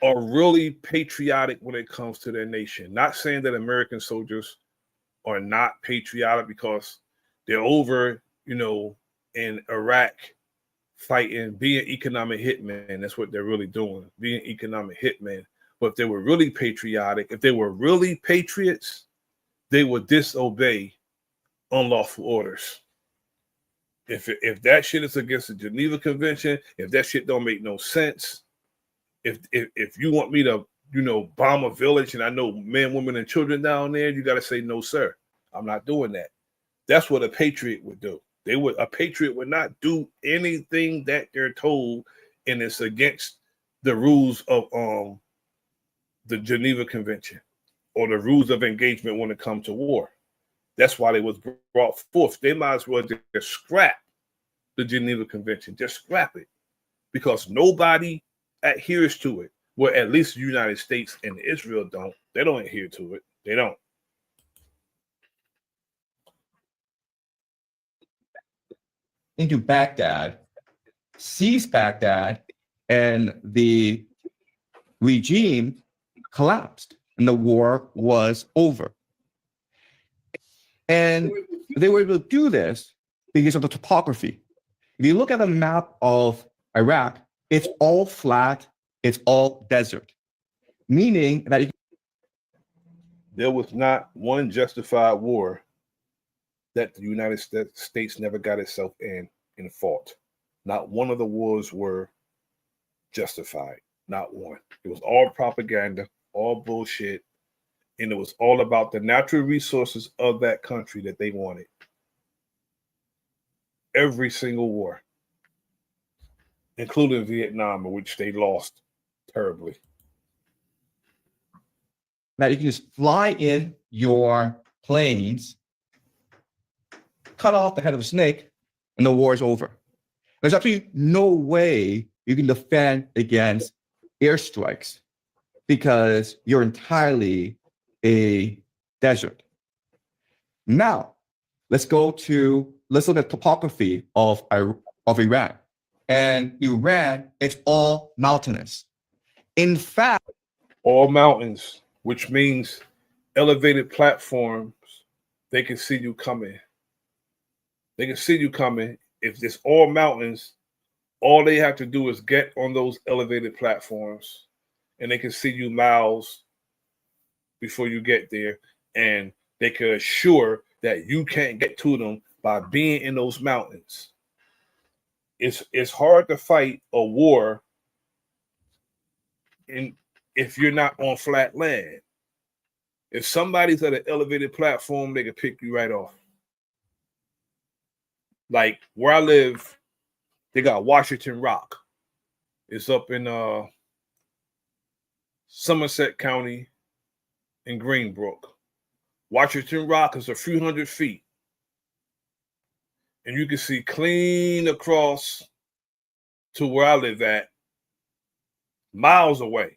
are really patriotic when it comes to their nation. Not saying that American soldiers are not patriotic because they're over, in Iraq fighting, being economic hitmen. That's what they're really doing, being economic hitmen. But if they were really patriotic, if they were really patriots, they would disobey unlawful orders. If that shit is against the Geneva Convention, if that shit don't make no sense, if you want me to, bomb a village and I know men, women, and children down there, you got to say, no, sir, I'm not doing that. That's what a patriot would do. A patriot would not do anything that they're told, and it's against the rules of the Geneva Convention or the rules of engagement when it comes to war. That's why they was brought forth. They might as well just scrap the Geneva Convention, just scrap it, because nobody adheres to it. Well, at least the United States and Israel don't. They don't adhere to it. They don't. Into Baghdad, seized Baghdad, and the regime collapsed and the war was over. And they were able to do this because of the topography. If you look at the map of Iraq, it's all flat, it's all desert, meaning that there was not one justified war that the United States never got itself in fought. Not one of the wars were justified. Not one. It was all propaganda, all bullshit, and it was all about the natural resources of that country that they wanted. Every single war, including Vietnam, in which they lost terribly. That you can just fly in your planes, cut off the head of a snake, and the war is over. There's actually no way you can defend against airstrikes because you're entirely a desert. Now, let's look at topography of Iran. And Iran, it's all mountainous. In fact, all mountains, which means elevated platforms. They can see you coming. They can see you coming. If it's all mountains, all they have to do is get on those elevated platforms, and they can see you miles before you get there, and they can assure that you can't get to them by being in those mountains. It's hard to fight a war if you're not on flat land. If somebody's at an elevated platform, they can pick you right off. Like where I live, they got Washington Rock. It's up in Somerset County in Greenbrook. Washington Rock is a few hundred feet. And you can see clean across to where I live at, miles away.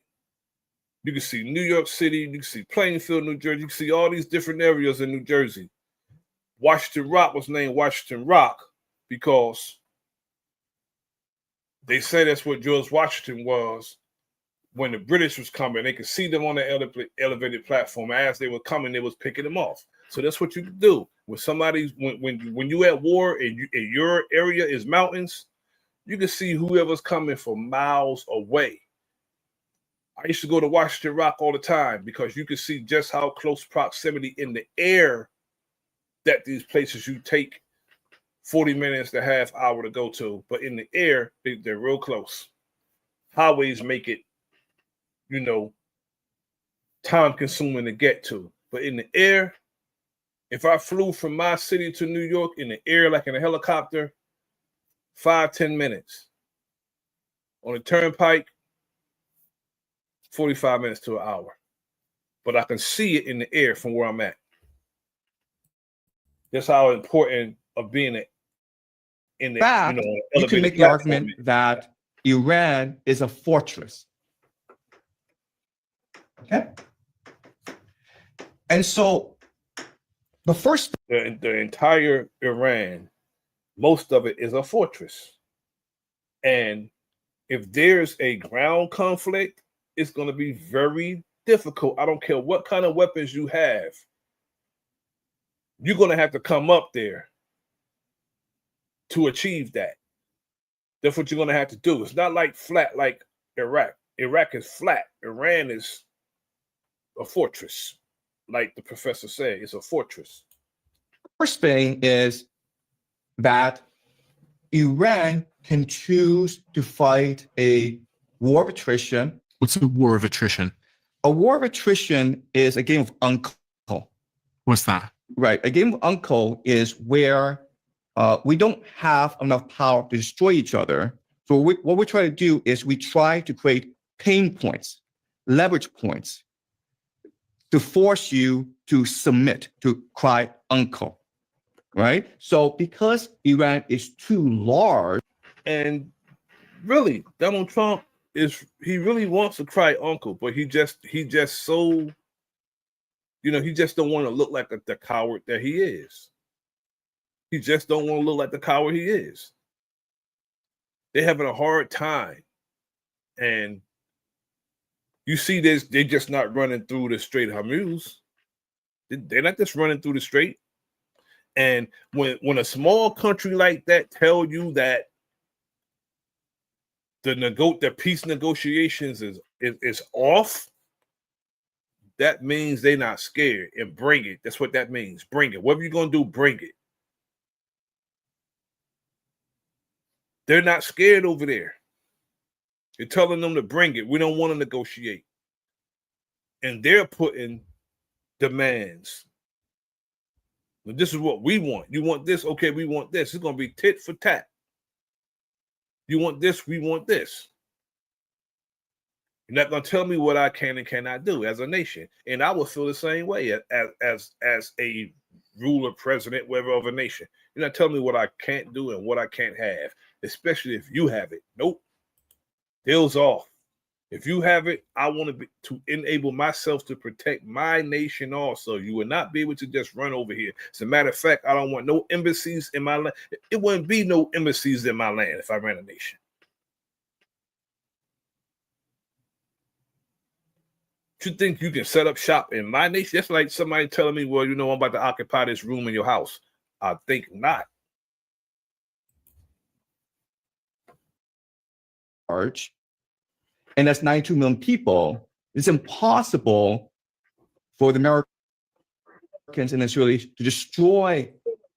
You can see New York City, you can see Plainfield, New Jersey, you can see all these different areas in New Jersey. Washington Rock was named Washington Rock because they say that's what George Washington was when the British was coming. They could see them on the elevated platform. As they were coming, they was picking them off. So that's what you can do. When somebody's when you at war and your area is mountains, you can see whoever's coming from miles away. I used to go to Washington Rock all the time because you can see just how close proximity in the air that these places you take 40 minutes to half hour to go to, but in the air, they're real close. Highways make it, time consuming to get to. But in the air, if I flew from my city to New York in the air, like in a helicopter, 5-10 minutes. On the turnpike, 45 minutes to an hour. But I can see it in the air from where I'm at. That's how important of being in the fact, you can make the argument that Iran is a fortress. Okay. And so the first the entire Iran, most of it is a fortress. And if there's a ground conflict, it's going to be very difficult. I don't care what kind of weapons you have. You're going to have to come up there to achieve that. That's what you're going to have to do. It's not like flat like Iraq. Iraq is flat. Iran is a fortress. Like the professor said, it's a fortress. first thing is that Iran can choose to fight a war of attrition. What's a war of attrition? A war of attrition is a game of uncle. What's that? Right. A game of uncle is where we don't have enough power to destroy each other. So what we try to do is we try to create pain points, leverage points to force you to submit, to cry uncle. Right. So because Iran is too large. And really, Donald Trump he really wants to cry uncle, but he just so, he just don't want to look like the coward that he is. He just don't want to look like the coward he is. They're having a hard time. And you see this, they're just not running through the Strait of Hormuz. They're not just running through the Strait. And when a small country like that tell you that the peace negotiations is off, that means they're not scared. And bring it. That's what that means. Bring it. Whatever you're going to do, bring it. They're not scared over there. You're telling them to bring it. We don't want to negotiate. And they're putting demands. This is what we want. You want this? Okay, we want this. It's going to be tit for tat. You want this? We want this. You're not going to tell me what I can and cannot do as a nation. And I will feel the same way as a ruler, president, whatever of a nation. You're not telling me what I can't do and what I can't have, especially if you have it. Nope. Deal's off. If you have it, I want to enable myself to protect my nation also. You will not be able to just run over here. As a matter of fact, I don't want no embassies in my land. It wouldn't be no embassies in my land if I ran a nation. You think you can set up shop in my nation? That's like somebody telling me, well, you know, I'm about to occupy this room in your house. I think not. Large, and that's 92 million people. It's impossible for the Americans and Israelis to destroy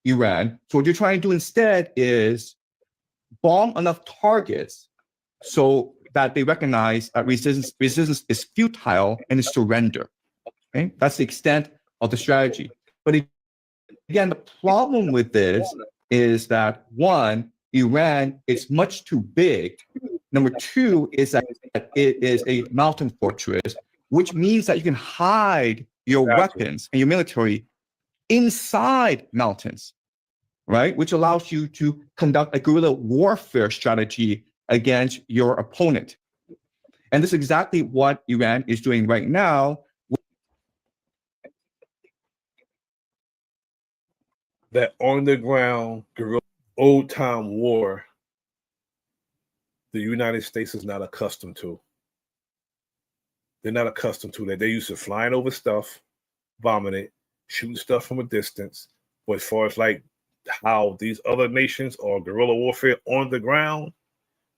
Iran. So what you're trying to do instead is bomb enough targets so that they recognize that resistance is futile and is surrender. Okay? That's the extent of the strategy. But again, the problem with this is that one, Iran is much too big. Number two is that it is a mountain fortress, which means that you can hide your weapons and your military inside mountains, right? Which allows you to conduct a guerrilla warfare strategy against your opponent. And this is exactly what Iran is doing right now. That on the ground guerrilla old time war, the United States is not accustomed to. They're not accustomed to that. They're used to flying over stuff, bombing it, shooting stuff from a distance. But as far as like how these other nations are guerrilla warfare on the ground,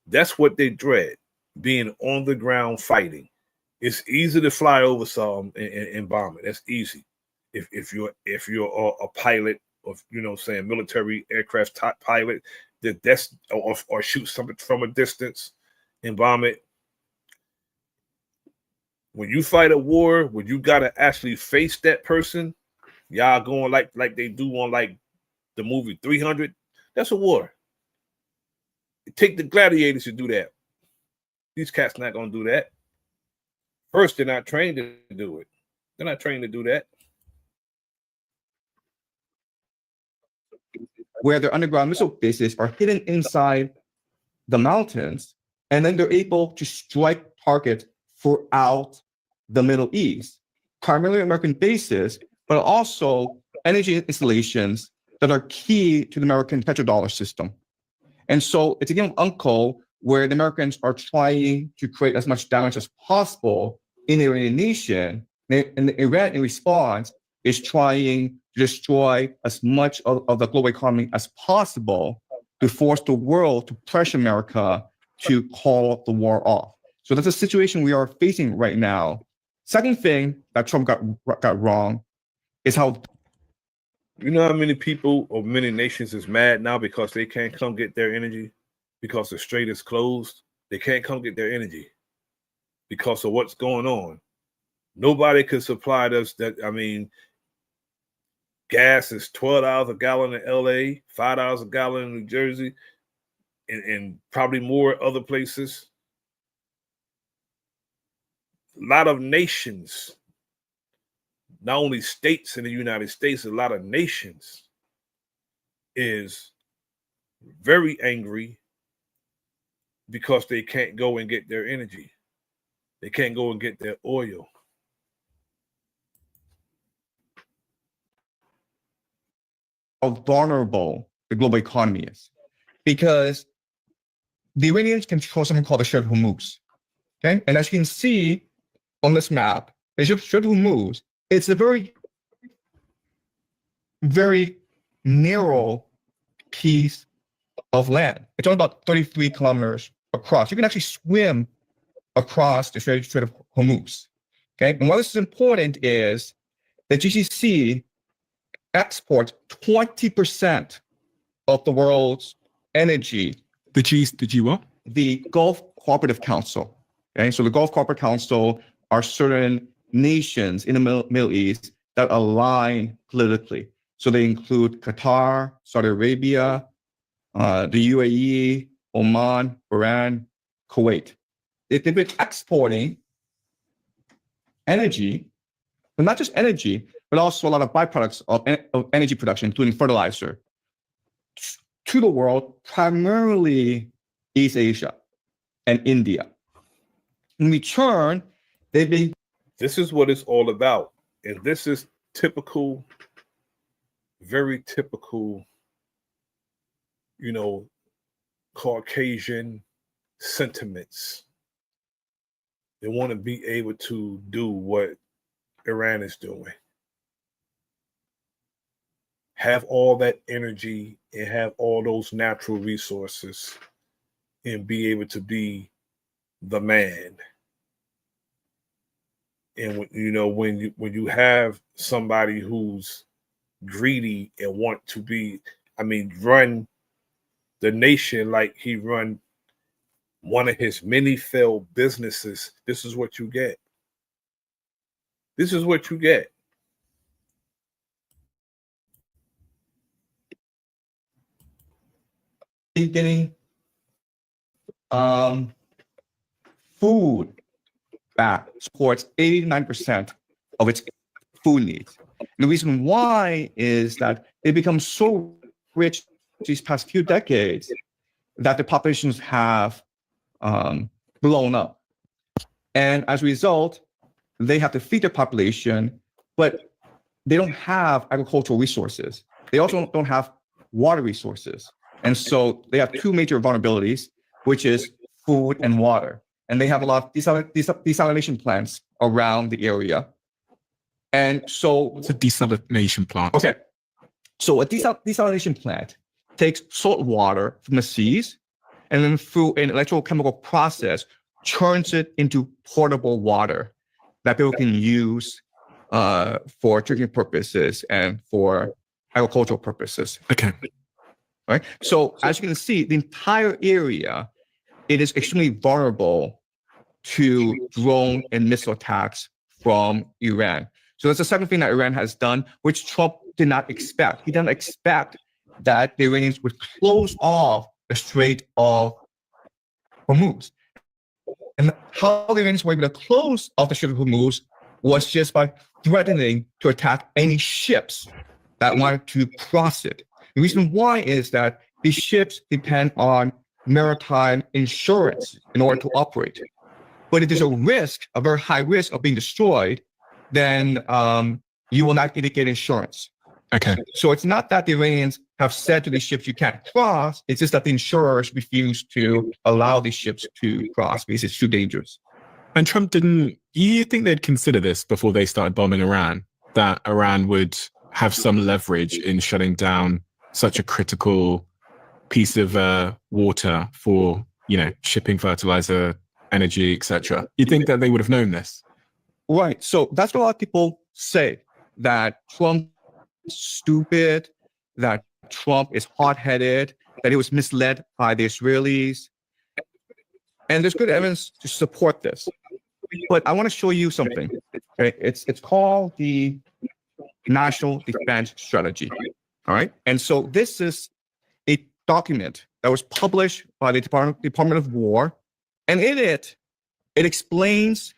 that's what they dread, being on the ground fighting. It's easy to fly over some and bomb it. That's easy. If you're a pilot, or you know, saying military aircraft type pilot, that's or shoot something from a distance and bomb it. When you fight a war, when you gotta actually face that person, y'all going like they do on like the movie 300. That's a war. Take the gladiators to do that. These cats not gonna do that. First, they're not trained to do it. They're not trained to do that. Where their underground missile bases are hidden inside the mountains, and then they're able to strike targets throughout the Middle East, primarily American bases, but also energy installations that are key to the American petrodollar system. And so it's a game of uncle where the Americans are trying to create as much damage as possible in the Iranian nation, and Iran, in response, is trying to destroy as much of the global economy as possible to force the world to pressure America to call the war off. So that's a situation we are facing right now. Second thing that Trump got wrong is how. You know how many people or many nations is mad now because they can't come get their energy because the strait is closed? They can't come get their energy because of what's going on. Nobody can supply us that. I mean, gas is $12 a gallon in LA, $5 a gallon in New Jersey, and probably more other places. A lot of nations, not only states in the United States, a lot of nations is very angry because they can't go and get their energy. They can't go and get their oil. How vulnerable the global economy is, because the Iranians control something called the Strait of Hormuz. Okay, and as you can see on this map, the Strait of Hormuz, it's a very, very narrow piece of land. It's only about 33 kilometers across. You can actually swim across the Strait of Hormuz. Okay, and why this is important is that GCC exports 20% of the world's energy. The G what? The Gulf Cooperative Council. Okay, so the Gulf Cooperative Council are certain nations in the Middle East that align politically. So they include Qatar, Saudi Arabia, the UAE, Oman, Bahrain, Kuwait. They've been exporting energy, but not just energy, but also a lot of byproducts of energy production, including fertilizer, to the world, primarily East Asia and India. In return, they've been. This is what it's all about. And this is typical, very typical, you know, Caucasian sentiments. They want to be able to do what Iran is doing. Have all that energy and have all those natural resources and be able to be the man. And when you have somebody who's greedy and want to be, run the nation like he run one of his many failed businesses, this is what you get. This is what you get. Getting food that supports 89% of its food needs. And the reason why is that they become so rich these past few decades that the populations have blown up. And as a result, they have to feed their population, but they don't have agricultural resources. They also don't have water resources. And so they have two major vulnerabilities, which is food and water. And they have a lot of desalination plants around the area. And so it's a desalination plant. Okay. So a desalination plant takes salt water from the seas and then through an electrochemical process, turns it into potable water that people can use for drinking purposes and for agricultural purposes. Okay. Right. So as you can see, the entire area, it is extremely vulnerable to drone and missile attacks from Iran. So that's the second thing that Iran has done, which Trump did not expect. He didn't expect that the Iranians would close off the Strait of Hormuz. And how the Iranians were able to close off the Strait of Hormuz was just by threatening to attack any ships that wanted to cross it. The reason why is that these ships depend on maritime insurance in order to operate. But if there's a risk, a very high risk of being destroyed, then you will not get insurance. Okay. So it's not that the Iranians have said to these ships, you can't cross. It's just that the insurers refuse to allow these ships to cross because it's too dangerous. And Trump didn't, you think they'd consider this before they started bombing Iran, that Iran would have some leverage in shutting down such a critical piece of water for, shipping fertilizer, energy, etc.? You think that they would have known this? Right. So that's what a lot of people say, that Trump is stupid, that Trump is hot-headed, that he was misled by the Israelis. And there's good evidence to support this. But I want to show you something. Okay? It's called the National Defense Strategy. All right. And so this is a document that was published by the Department of War. And in it explains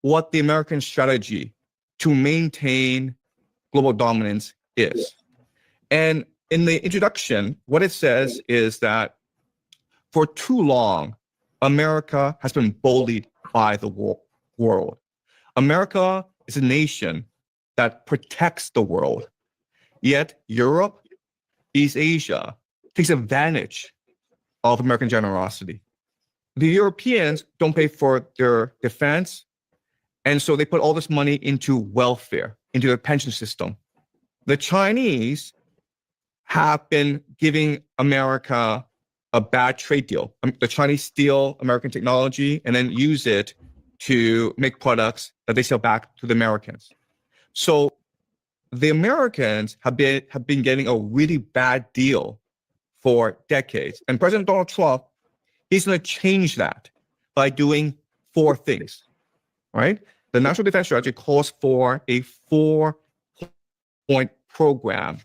what the American strategy to maintain global dominance is. And in the introduction, what it says is that for too long, America has been bullied by the world. America is a nation that protects the world. Yet Europe, East Asia takes advantage of American generosity. The Europeans don't pay for their defense, and so they put all this money into welfare, into their pension system. The Chinese have been giving America a bad trade deal. The Chinese steal American technology and then use it to make products that they sell back to the Americans. So the Americans have been getting a really bad deal for decades. And President Donald Trump, he's going to change that by doing 4 things, right? The National Defense Strategy calls for a 4-point program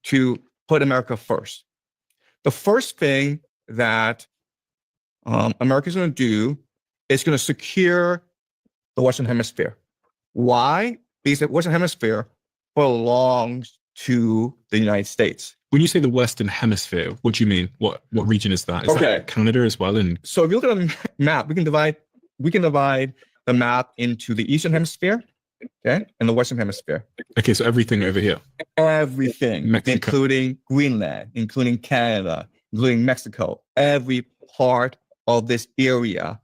to put America first. The first thing that America is going to do is going to secure the Western Hemisphere. Why? Because the Western Hemisphere belongs to the United States. When you say the Western Hemisphere, what do you mean? What region is that? Is that Canada as well? And so if you look at the map, we can divide the map into the Eastern Hemisphere, okay, and the Western Hemisphere. Okay, so everything over here. Everything, Mexico. including Greenland, including Canada, including Mexico. Every part of this area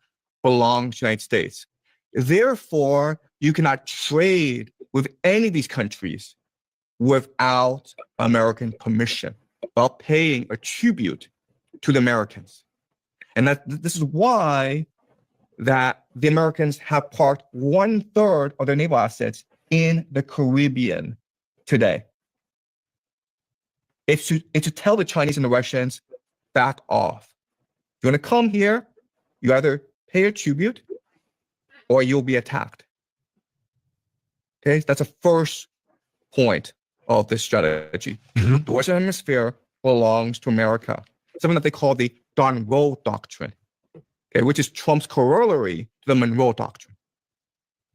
belong to the United States. Therefore, you cannot trade with any of these countries without American permission, without paying a tribute to the Americans. And this is why that the Americans have parked 1/3 of their naval assets in the Caribbean today. It's to tell the Chinese and the Russians, back off. If you want to come here, you either pay a tribute or you'll be attacked. Okay, that's a first point of this strategy. Mhm. The Western Hemisphere belongs to America, something that they call the Monroe Doctrine, okay, which is Trump's corollary to the Monroe Doctrine.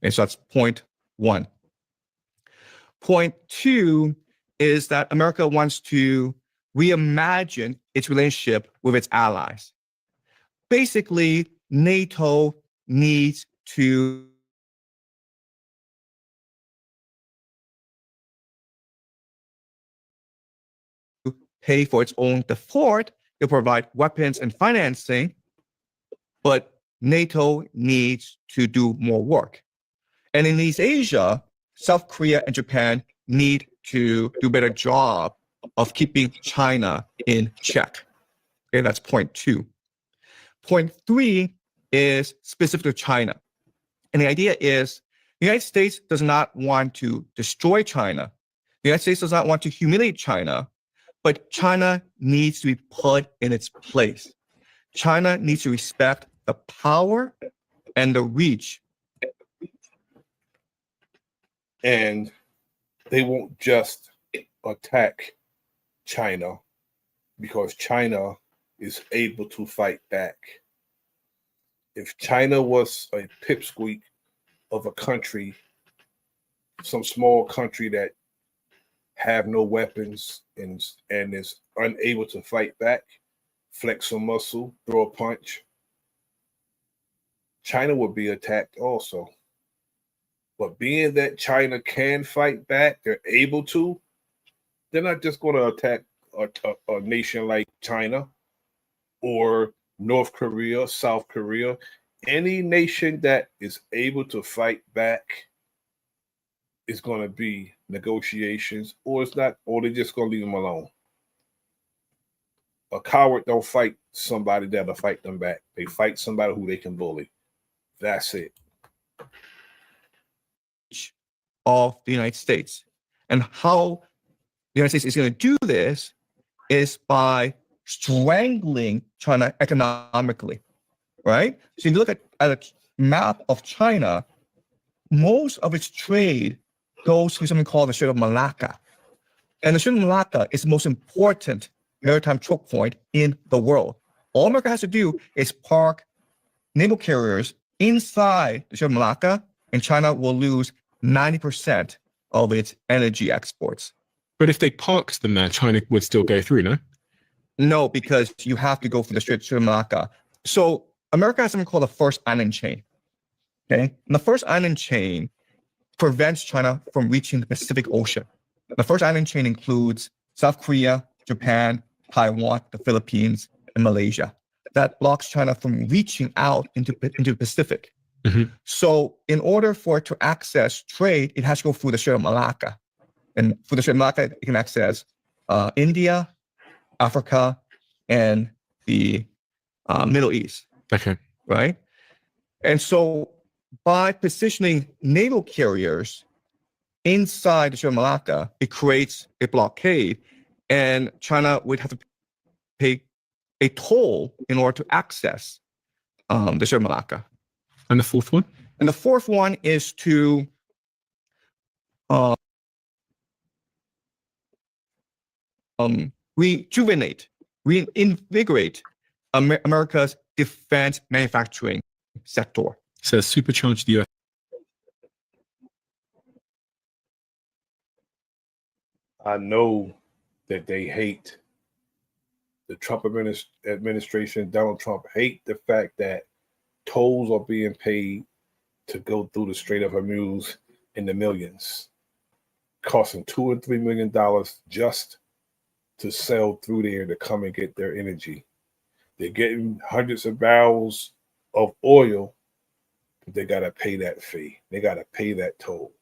And so that's point one. Point two is that America wants to reimagine its relationship with its allies. Basically, NATO needs to pay for its own support to provide weapons and financing, but NATO needs to do more work. And in East Asia, South Korea and Japan need to do a better job of keeping China in check. Okay, that's point two. Point three is specific to China. And the idea is the United States does not want to destroy China. The United States does not want to humiliate China, but China needs to be put in its place. China needs to respect the power and the reach. And they won't just attack China because China is able to fight back. If China was a pipsqueak of a country, some small country that have no weapons and is unable to fight back, flex some muscle, throw a punch, China would be attacked also. But being that China can fight back, they're able to, they're not just going to attack a nation like China or North Korea, South Korea. Any nation that is able to fight back is going to be negotiations, or it's not, or they're just going to leave them alone. A coward don't fight somebody that'll fight them back. They fight somebody who they can bully. That's it. Of the United States. And how the United States is going to do this is by strangling China economically, right? So if you look at a map of China, most of its trade goes through something called the Strait of Malacca. And the Strait of Malacca is the most important maritime choke point in the world. All America has to do is park naval carriers inside the Strait of Malacca, and China will lose 90% of its energy exports. But if they parked them there, China would still go through, no? No, because you have to go through the Strait of Malacca. So America has something called the first island chain. Okay, and the first island chain prevents China from reaching the Pacific Ocean. The first island chain includes South Korea, Japan, Taiwan, the Philippines, and Malaysia. That blocks China from reaching out into the Pacific. Mhm. So in order for it to access trade, it has to go through the Strait of Malacca. And through the Strait of Malacca, it can access India, Africa, and the Middle East. Okay. Right? And so by positioning naval carriers inside the Strait of Malacca, it creates a blockade, and China would have to pay a toll in order to access the Strait of Malacca. And the fourth one? And the fourth one is to reinvigorate America's defense manufacturing sector. So supercharge the US. I know that they hate the Trump administration, Donald Trump hate the fact that tolls are being paid to go through the Strait of Hormuz in the millions, costing $2 and $3 million just to sail through there to come and get their energy. They're getting hundreds of barrels of oil They got to pay that fee. They got to pay that toll.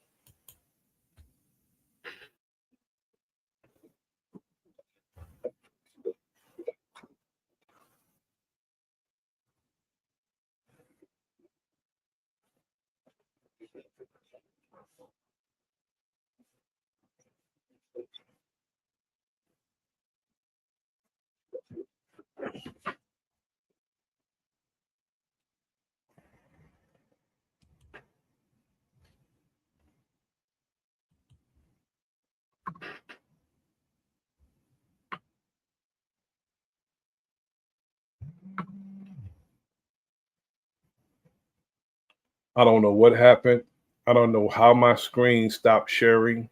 I don't know what happened. I don't know how my screen stopped sharing.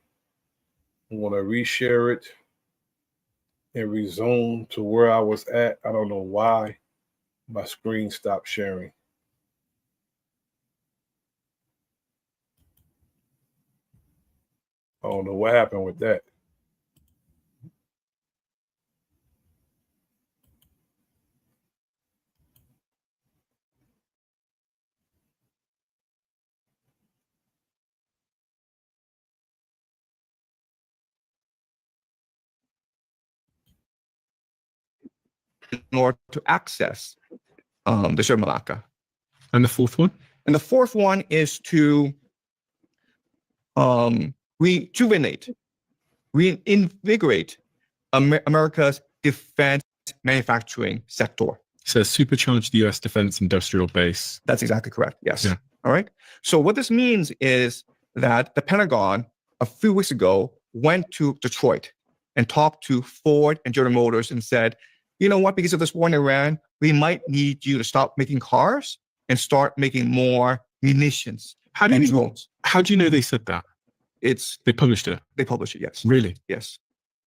I'm going to reshare it and resume to where I was at. I don't know why my screen stopped sharing. I don't know what happened with that. In order to access the Sri Malacca. And the fourth one? And the fourth one is to rejuvenate, reinvigorate America's defense manufacturing sector. So supercharge the US defense industrial base. That's exactly correct. Yes. Yeah. All right. So what this means is that the Pentagon a few weeks ago went to Detroit and talked to Ford and General Motors and said, you know what, because of this war in Iran, we might need you to stop making cars and start making more munitions and drones. How do you know they said that? They published it. They published it, yes. Really? Yes.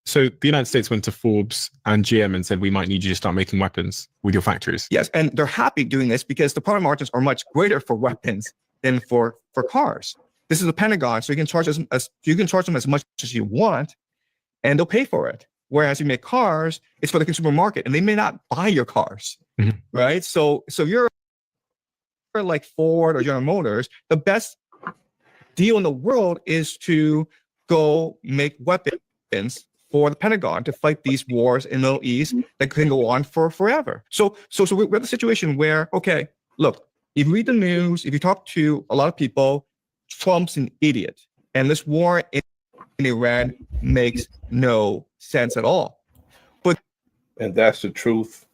So the United States went to Forbes and GM and said, we might need you to start making weapons with your factories. Yes, and they're happy doing this because the profit margins are much greater for weapons than for cars. This is the Pentagon, so you can charge them as much as you want, and they'll pay for it. Whereas you make cars, it's for the consumer market, and they may not buy your cars, right? So you're like Ford or General Motors, the best deal in the world is to go make weapons for the Pentagon to fight these wars in the Middle East that can go on for forever. So we're in a situation where, okay, look, if you read the news, if you talk to a lot of people, Trump's an idiot, and this war in Iran makes no sense at all. And that's the truth.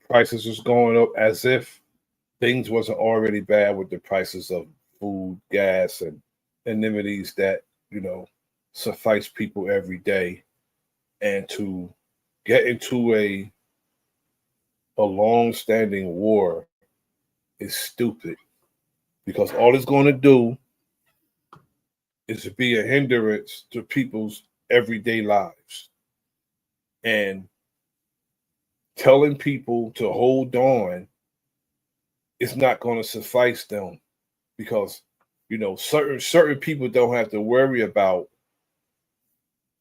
Prices was going up as if things wasn't already bad with the prices of food, gas, and amenities that, suffice people every day. And to get into a long-standing war is stupid, because all it's going to do is to be a hindrance to people's everyday lives. And telling people to hold on is not going to suffice them, because certain people don't have to worry about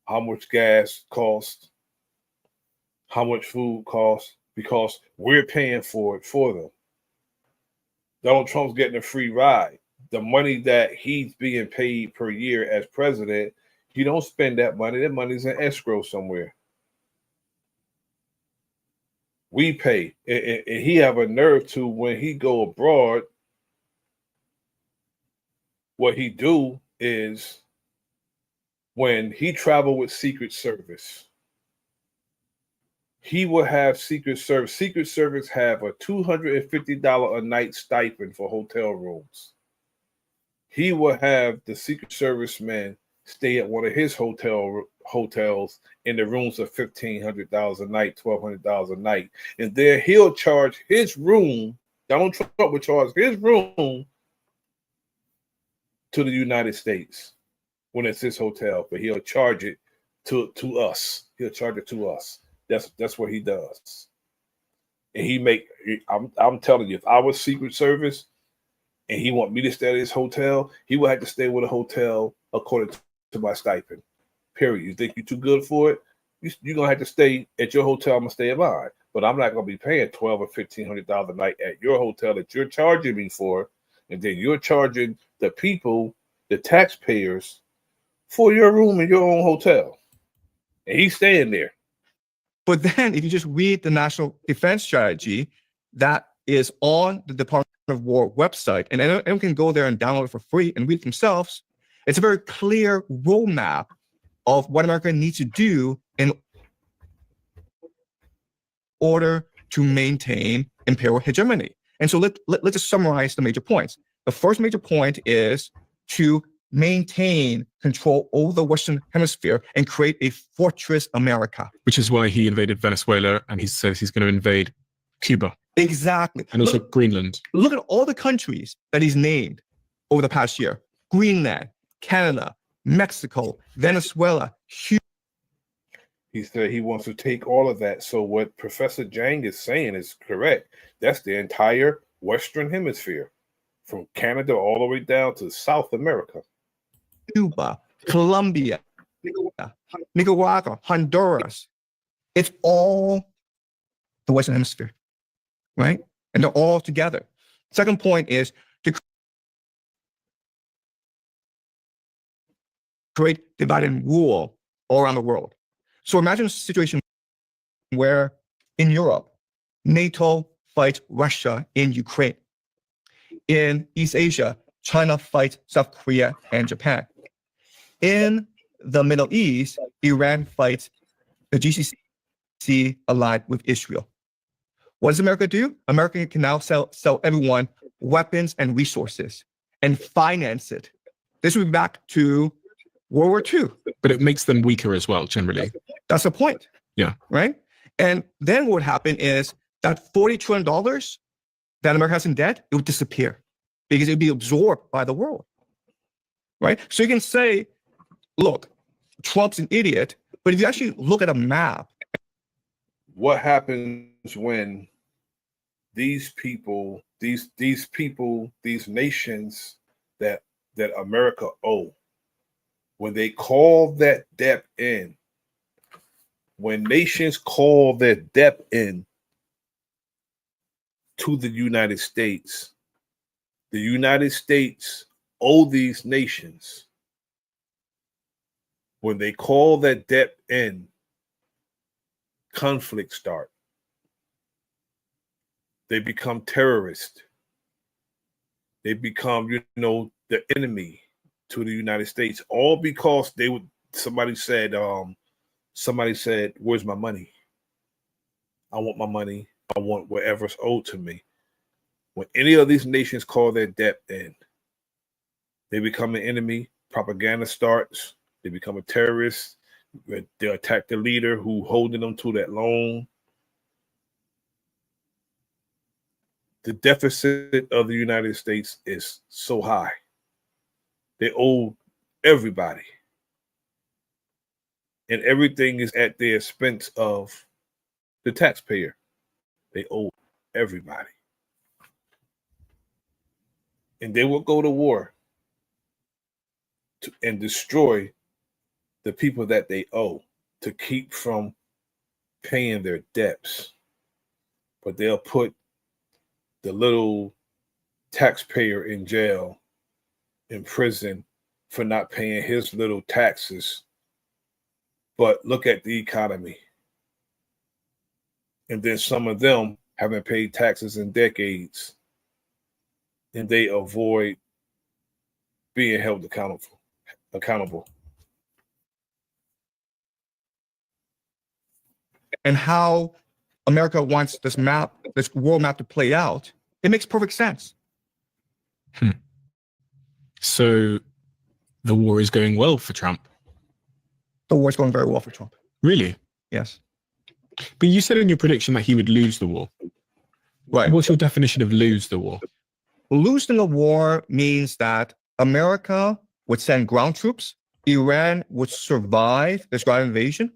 how much gas costs, how much food costs, because we're paying for it for them. Donald Trump's getting a free ride. The money that he's being paid per year as president, he don't spend that money. That money's in escrow somewhere. We pay. And he have a nerve to, when he go abroad, what he do is, when he travel with Secret Service, he will have Secret Service. Secret Service have a $250 a night stipend for hotel rooms. He will have the Secret Service men stay at one of his hotels in the rooms of $1,500 a night, $1,200 a night. And then he'll charge his room. Donald Trump will charge his room to the United States when it's his hotel, but he'll charge it to us. He'll charge it to us. That's what he does. And I'm telling you, if I was Secret Service and he want me to stay at his hotel, he would have to stay with a hotel according to my stipend. Period. You think you're too good for it? You're gonna have to stay at your hotel. I'm gonna stay at mine, but I'm not gonna be paying $1,200 or $1,500 a night at your hotel that you're charging me for, And then you're charging the people, the taxpayers, for your room in your own hotel. And he's staying there. But then if you just read the National Defense Strategy that is on the Department of War website, and anyone can go there and download it for free and read it themselves, it's a very clear roadmap of what America needs to do in order to maintain imperial hegemony. And so let's just summarize the major points. The first major point is to maintain control over the Western Hemisphere and create a fortress America. Which is why he invaded Venezuela, and he says he's going to invade Cuba. Exactly. And also Greenland. Look at all the countries that he's named over the past year. Greenland, Canada, Mexico, Venezuela, Cuba. He said he wants to take all of that. So what Professor Jang is saying is correct. That's the entire Western Hemisphere, from Canada all the way down to South America. Cuba, Colombia, Nicaragua, Honduras. It's all the Western Hemisphere, right? And they're all together. Second point is to create divide and rule all around the world. So imagine a situation where in Europe, NATO fights Russia in Ukraine. In East Asia, China fights South Korea and Japan. In the Middle East, Iran fights the GCC allied with Israel. What does America do? America can now sell everyone weapons and resources and finance it. This would be back to World War II. But it makes them weaker as well, generally. That's the point. Yeah. Right? And then what would happen is that $40 trillion that America has in debt, it would disappear because it would be absorbed by the world. Right? So you can say, look, Trump's an idiot, but if you actually look at a map. What happens when these people, these nations that America owe, when they call that debt in, when nations call their debt in to the United States owe these nations. When they call that debt in, conflicts start. They become terrorists. They become, the enemy to the United States, all because somebody said, where's my money? I want my money. I want whatever's owed to me. When any of these nations call their debt in, they become an enemy. Propaganda starts. They become a terrorist. They attack the leader who holding them to that loan. The deficit of the United States is so high. They owe everybody. And everything is at the expense of the taxpayer. They owe everybody. And they will go to war and destroy the people that they owe to keep from paying their debts. But they'll put the little taxpayer in jail, in prison, for not paying his little taxes. But look at the economy. And then some of them haven't paid taxes in decades, and they avoid being held accountable. And how America wants this world map to play out, it makes perfect sense. So the war is going well for Trump. The war is going very well for Trump. Really? Yes. But you said in your prediction that he would lose the war. Right. What's your definition of lose the war? Losing the war means that America would send ground troops, Iran would survive this ground invasion,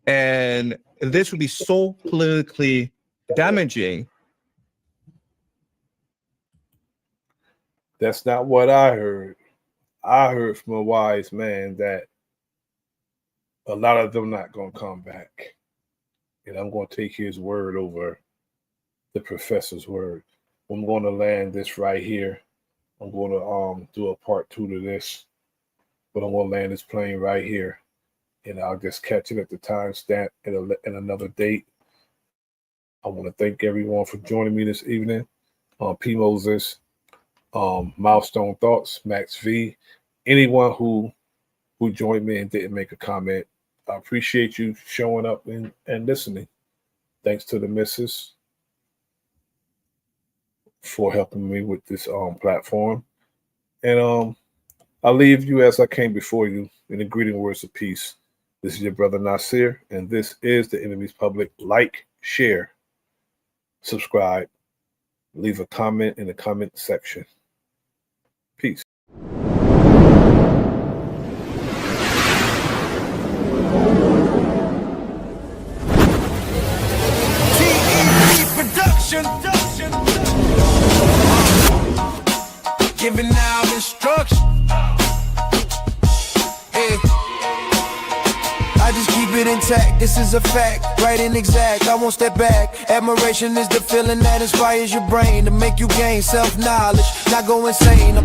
and this would be so politically damaging. That's not what I heard. I heard from a wise man that a lot of them not going to come back. And I'm going to take his word over the professor's word. I'm going to land this right here. I'm going to do a part 2 to this, but I'm going to land this plane right here, and I'll just catch it at the timestamp in another date. I want to thank everyone for joining me this evening. P. Moses, Milestone Thoughts, Max V, anyone who joined me and didn't make a comment. I appreciate you showing up and listening. Thanks to the missus for helping me with this platform. And I'll leave you as I came before you in the greeting words of peace. This is your brother Nasir, and this is the Enemies Public. Like, share, subscribe, leave a comment in the comment section. Peace. Production. Giving out instruction. Yeah. I just keep it intact, this is a fact, right and exact, I won't step back. Admiration is the feeling that inspires your brain to make you gain self-knowledge, not go insane.